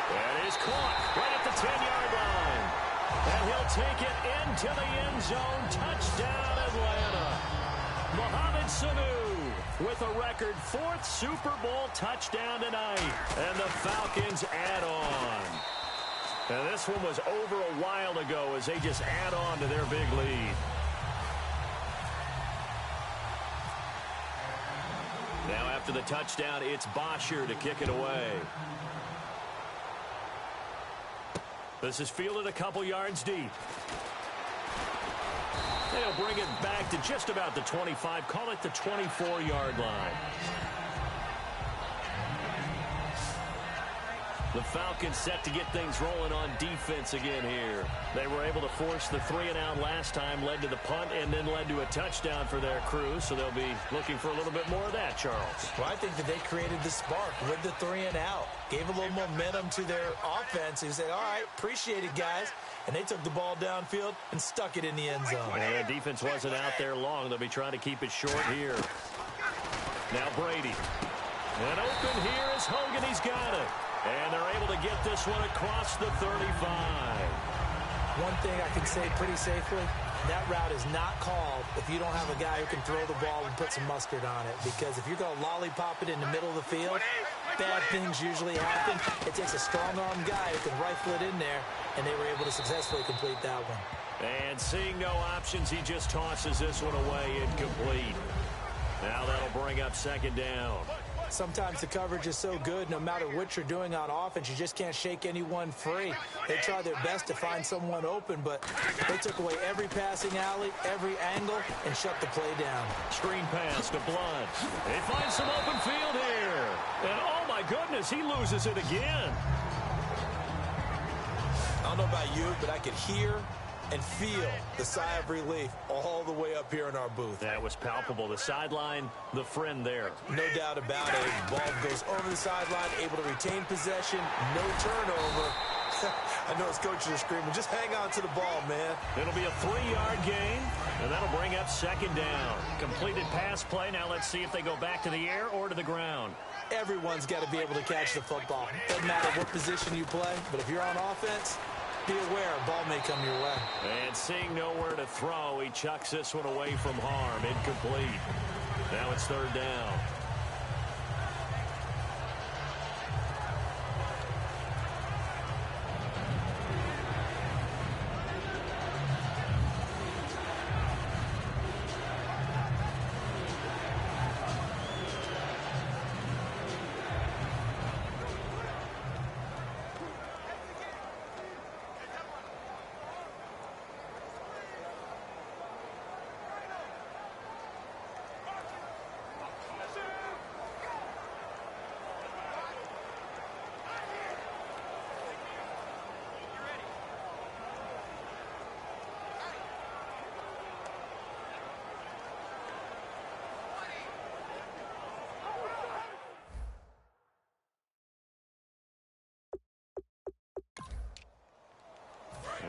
And he's caught right at the 10-yard line. And he'll take it into the end zone. Touchdown, Atlanta. Mohamed Sanu with a record 4th Super Bowl touchdown tonight. And the Falcons add on. And this one was over a while ago as they just add on to their big lead. Now after the touchdown, it's Bosher to kick it away. This is fielded a couple yards deep. They'll bring it back to just about the 25, call it the 24-yard line. The Falcons set to get things rolling on defense again here. They were able to force the 3-and-out last time, led to the punt, and then led to a touchdown for their crew. So they'll be looking for a little bit more of that, Charles. Well, I think that they created the spark with the 3-and-out. Gave a little momentum to their offense. Who said, all right, appreciate it, guys. And they took the ball downfield and stuck it in the end zone. And the defense wasn't out there long. They'll be trying to keep it short here. Now Brady. And open here is Hogan. He's got it. And they're able to get this one across the 35. One thing I can say pretty safely, that route is not called if you don't have a guy who can throw the ball and put some mustard on it. Because if you're going to lollipop it in the middle of the field, bad things usually happen. It takes a strong-arm guy who can rifle it in there, and they were able to successfully complete that one. And seeing no options, he just tosses this one away incomplete. Now that'll bring up second down. Sometimes the coverage is so good, no matter what you're doing on offense, you just can't shake anyone free. They try their best to find someone open, but they took away every passing alley, every angle, and shut the play down. Screen pass to Blood. They find some open field here. And oh my goodness, he loses it again. I don't know about you, but I could hear and feel the sigh of relief all the way up here in our booth. That was palpable. The sideline, the friend there. No doubt about it. Ball goes over the sideline, able to retain possession, no turnover. I know his coaches are screaming, just hang on to the ball, man. It'll be a 3-yard gain, and that'll bring up second down. Completed pass play. Now let's see if they go back to the air or to the ground. Everyone's got to be able to catch the football. Doesn't matter what position you play, but if you're on offense, be aware, ball may come your way. And seeing nowhere to throw, he chucks this one away from harm. Incomplete. Now it's third down.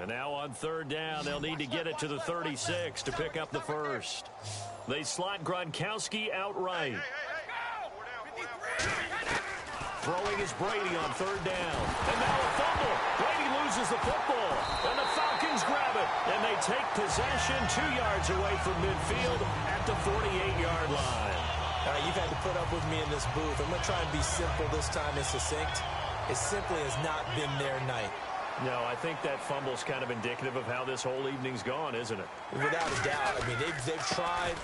And now on third down, they'll need to get it to the 36 to pick up the first. They slot Gronkowski outright. Throwing is Brady on third down. And now a fumble. Brady loses the football. And the Falcons grab it. And they take possession 2 yards away from midfield at the 48-yard line. You've had to put up with me in this booth. I'm going to try and be simple this time and succinct. It simply has not been their night. No, I think that fumble's kind of indicative of how this whole evening's gone, isn't it? Without a doubt. I mean, they've tried,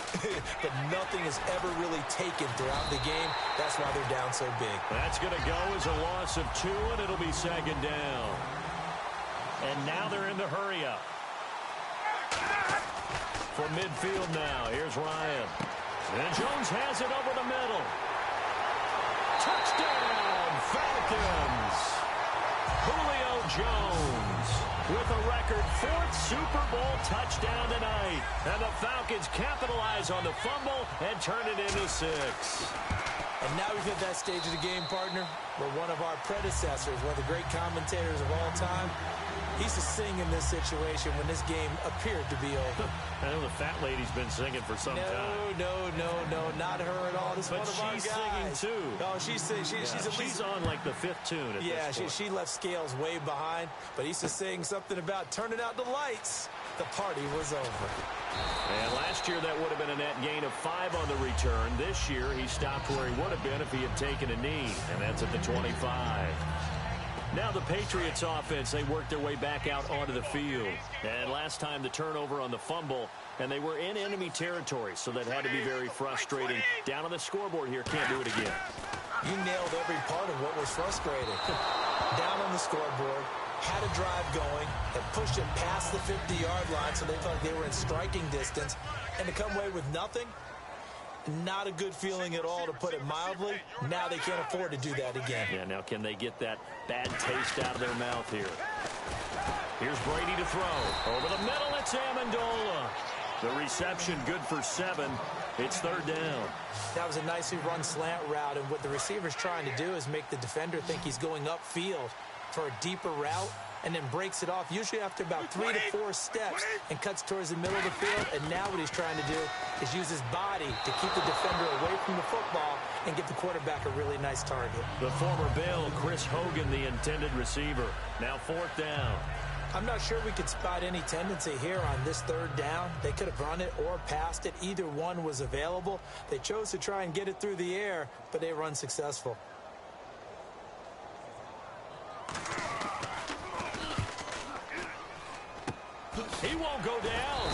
but nothing is ever really taken throughout the game. That's why they're down so big. That's going to go as a loss of 2, and it'll be second down. And now they're in the hurry-up. For midfield now, here's Ryan. And Jones has it over the middle. Touchdown, Falcons! Julio Jones with a record 4th Super Bowl touchdown tonight. And the Falcons capitalize on the fumble and turn it into 6. And now we've hit that stage of the game, partner, where one of our predecessors, one of the great commentators of all time, he used to sing in this situation when this game appeared to be over. I know the fat lady's been singing for some time. No, not her at all. This is one of our guys. But she's singing too. Oh, she's singing. She's on like the 5th tune at this point. She left Scales way behind, but he used to sing something about turning out the lights. The party was over. And last year that would have been a net gain of 5 on the return. This year he stopped where he would have been if he had taken a knee, and that's at the 25. Now the Patriots offense, they worked their way back out onto the field. And last time the turnover on the fumble, and they were in enemy territory, so that had to be very frustrating. Down on the scoreboard here, can't do it again. You nailed every part of what was frustrating. Down on the scoreboard, had a drive going, and pushed it past the 50-yard line so they felt like they were in striking distance, and to come away with nothing, not a good feeling at all, to put it mildly. Now they can't afford to do that again. Yeah, now can they get that bad taste out of their mouth here? Here's Brady to throw. Over the middle, it's Amendola. The reception good for 7. It's 3rd down. That was a nicely run slant route, and what the receiver's trying to do is make the defender think he's going upfield for a deeper route, and then breaks it off, usually after about 3 to 4 steps, and cuts towards the middle of the field. And now what he's trying to do is use his body to keep the defender away from the football and give the quarterback a really nice target. The former Bill, Chris Hogan, the intended receiver. Now 4th down. I'm not sure we could spot any tendency here on this 3rd down. They could have run it or passed it. Either one was available. They chose to try and get it through the air, but they were unsuccessful. He won't go down.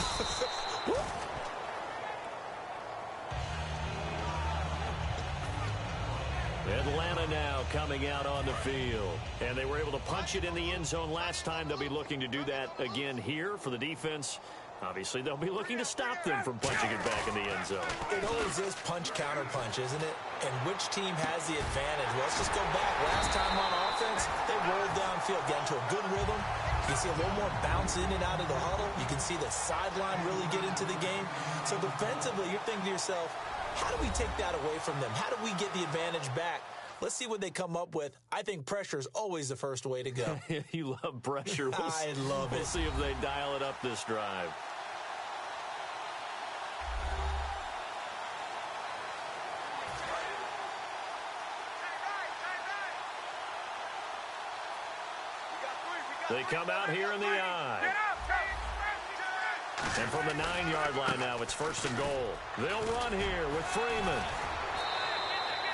Atlanta now coming out on the field. And they were able to punch it in the end zone last time. They'll be looking to do that again here for the defense. Obviously, they'll be looking to stop them from punching it back in the end zone. It always is punch-counter-punch, isn't it? And which team has the advantage? Well, let's just go back. Last time on offense, they rolled downfield, got into a good rhythm. You can see a little more bounce in and out of the huddle. You can see the sideline really get into the game. So defensively, you're thinking to yourself, how do we take that away from them? How do we get the advantage back? Let's see what they come up with. I think pressure is always the first way to go. You love pressure. I love it. We'll see if they dial it up this drive. They come out here in the eye. And from the 9-yard line now, it's 1st and goal. They'll run here with Freeman.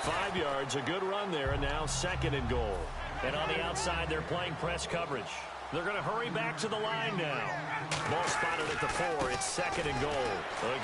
5 yards, a good run there, and now 2nd and goal. And on the outside, they're playing press coverage. They're going to hurry back to the line now. Ball spotted at the 4. It's 2nd and goal.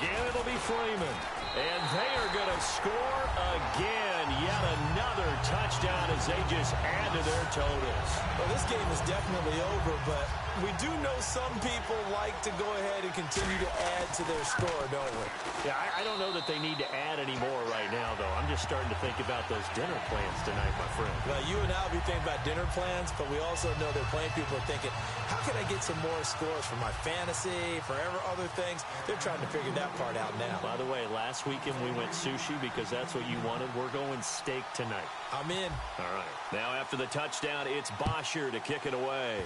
Again, it'll be Freeman. And they are going to score again. Yet another touchdown as they just add to their totals. Well, this game is definitely over, but we do know some people like to go ahead and continue to add to their score, don't we? Yeah, I don't know that they need to add any more right now, though. I'm just starting to think about those dinner plans tonight, my friend. Well, you and I will be thinking about dinner plans, but we also know that plenty of people are thinking, how can I get some more scores for my fantasy, for other things? They're trying to figure that part out now. By the way, last weekend we went sushi because that's what you wanted. We're going steak tonight. I'm in. All right. Now after the touchdown, it's Bosher to kick it away.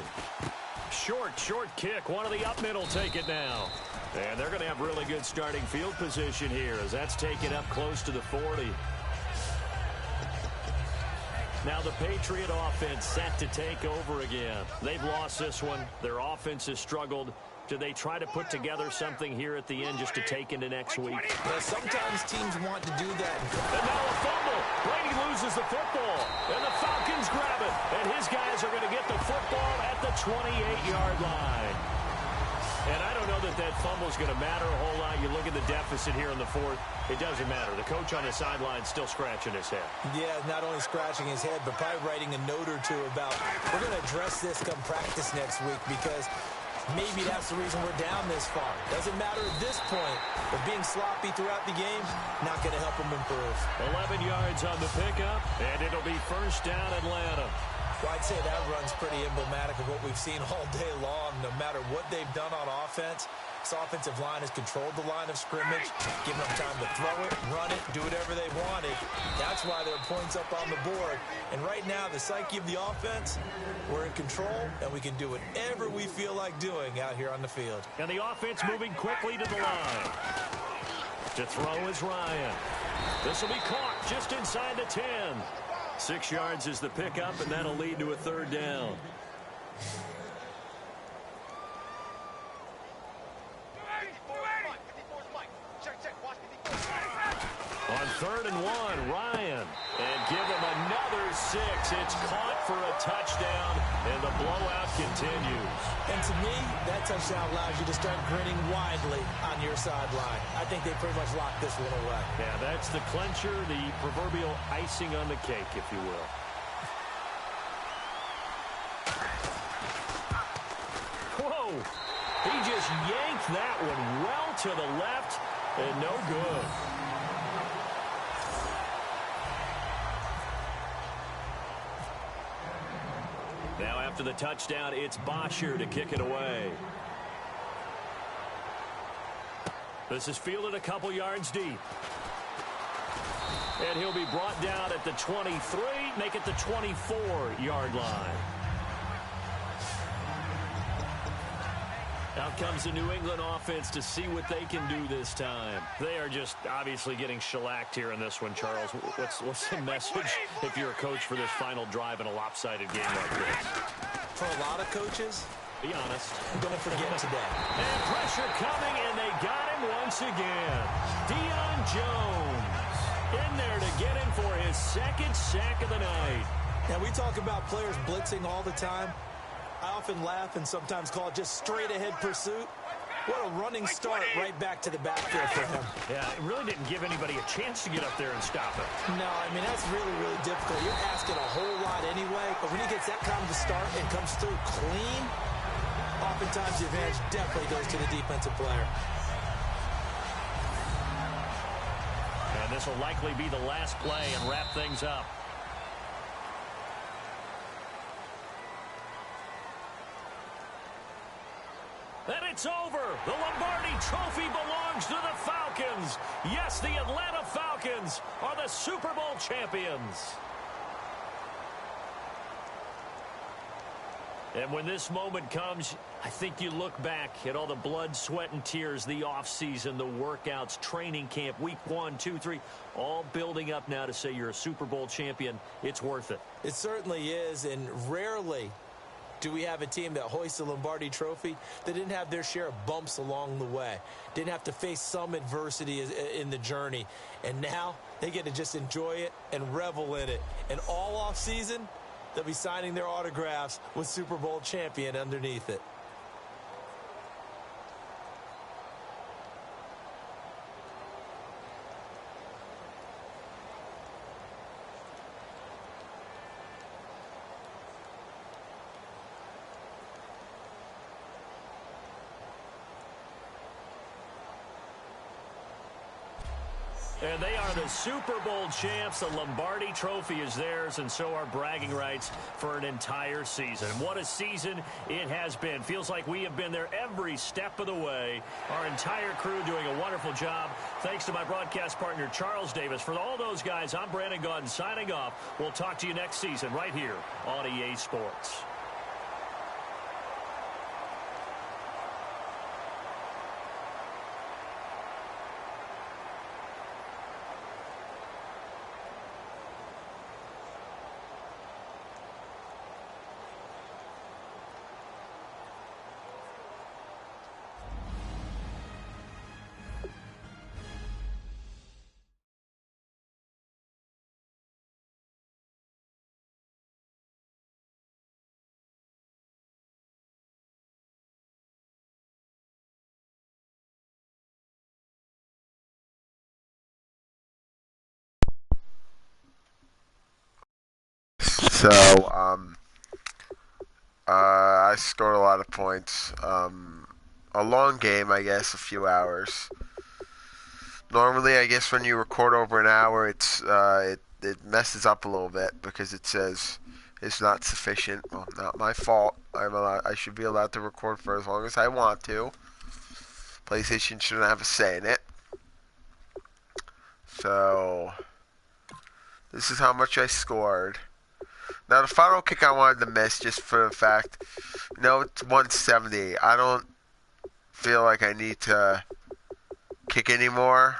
Short kick. One of the up middle take it now. And they're going to have really good starting field position here as that's taken up close to the 40. Now the Patriot offense set to take over again. They've lost this one. Their offense has struggled. Do they try to put together something here at the end just to take into next week? Yeah, sometimes teams want to do that. And now a fumble. Brady loses the football. And the Falcons grab it. And his guys are going to get the football at the 28-yard line. And I don't know that that fumble is going to matter a whole lot. You look at the deficit here in the 4th. It doesn't matter. The coach on the sideline still scratching his head. Yeah, not only scratching his head, but probably writing a note or two about, we're going to address this come practice next week because maybe that's the reason we're down this far. Doesn't matter at this point, but being sloppy throughout the game, not going to help them improve. 11 yards on the pickup, and it'll be 1st down Atlanta. Well, I'd say that run's pretty emblematic of what we've seen all day long. No matter what they've done on offense, this offensive line has controlled the line of scrimmage, given them time to throw it, run it, do whatever they wanted. That's why there are points up on the board. And right now, the psyche of the offense, we're in control, and we can do whatever we feel like doing out here on the field. And the offense moving quickly to the line. To throw is Ryan. This will be caught just inside the 10. 6 yards is the pickup, and that'll lead to a 3rd down. On 3rd and 1, Ryan. And give him another 6. It's caught for a touchdown, and the blowout continues. And to me, that touchdown allows you to start grinning widely on your sideline. I think they pretty much locked this one away. Yeah, that's the clincher, the proverbial icing on the cake, if you will. Whoa! He just yanked that one well to the left, and no good. Now after the touchdown, it's Bosher to kick it away. This is fielded a couple yards deep. And he'll be brought down at the 23, make it the 24-yard line. Out comes the New England offense to see what they can do this time. They are just obviously getting shellacked here in this one, Charles. What's the message if you're a coach for this final drive in a lopsided game like this? For a lot of coaches, be honest. Don't forget today. And pressure coming, and they got him once again. Deion Jones in there to get him for his 2nd sack of the night. Now, we talk about players blitzing all the time. I often laugh and sometimes call it just straight-ahead pursuit. What a running start right back to the backfield for him. Yeah, it really didn't give anybody a chance to get up there and stop it. No, I mean, that's really, really difficult. You're asking a whole lot anyway, but when he gets that kind of a start and comes through clean, oftentimes the advantage definitely goes to the defensive player. And this will likely be the last play and wrap things up. And it's over. The Lombardi Trophy belongs to the Falcons. Yes, the Atlanta Falcons are the Super Bowl champions. And when this moment comes, I think you look back at all the blood, sweat, and tears, the offseason, the workouts, training camp, week 1, 2, 3, all building up now to say you're a Super Bowl champion. It's worth it. It certainly is, and rarely do we have a team that hoists the Lombardi Trophy that didn't have their share of bumps along the way, didn't have to face some adversity in the journey, and now they get to just enjoy it and revel in it. And all offseason, they'll be signing their autographs with Super Bowl champion underneath it. And they are the Super Bowl champs. The Lombardi Trophy is theirs, and so are bragging rights for an entire season. What a season it has been. Feels like we have been there every step of the way. Our entire crew doing a wonderful job. Thanks to my broadcast partner, Charles Davis. For all those guys, I'm Brandon Gaudin signing off. We'll talk to you next season right here on EA Sports. So, I scored a lot of points. A long game, I guess, a few hours. Normally, I guess when you record over an hour, it messes up a little bit because it says is not sufficient. Well, not my fault. I should be allowed to record for as long as I want to. PlayStation shouldn't have a say in it. So, this is how much I scored. Now, the final kick I wanted to miss just for the fact, it's 170. I don't feel like I need to kick anymore.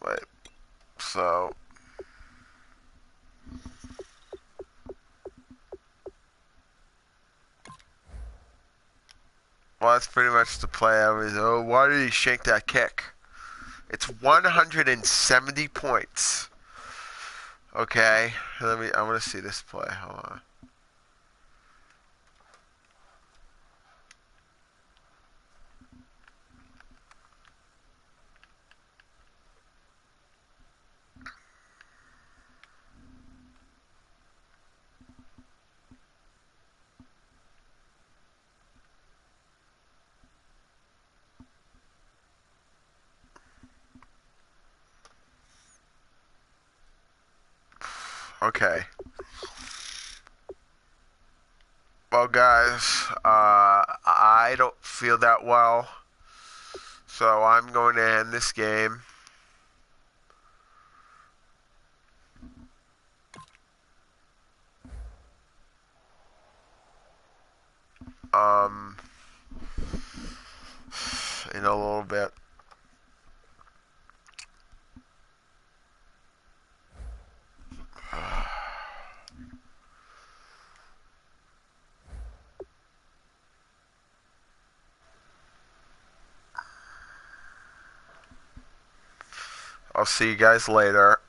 Wait, so... Well, that's pretty much the play. I was, why did he shank that kick? It's 170 points. Okay, I want to see this play. Hold on. Okay. Well, guys, I don't feel that well, so I'm going to end this game. Um, in a little bit. I'll see you guys later.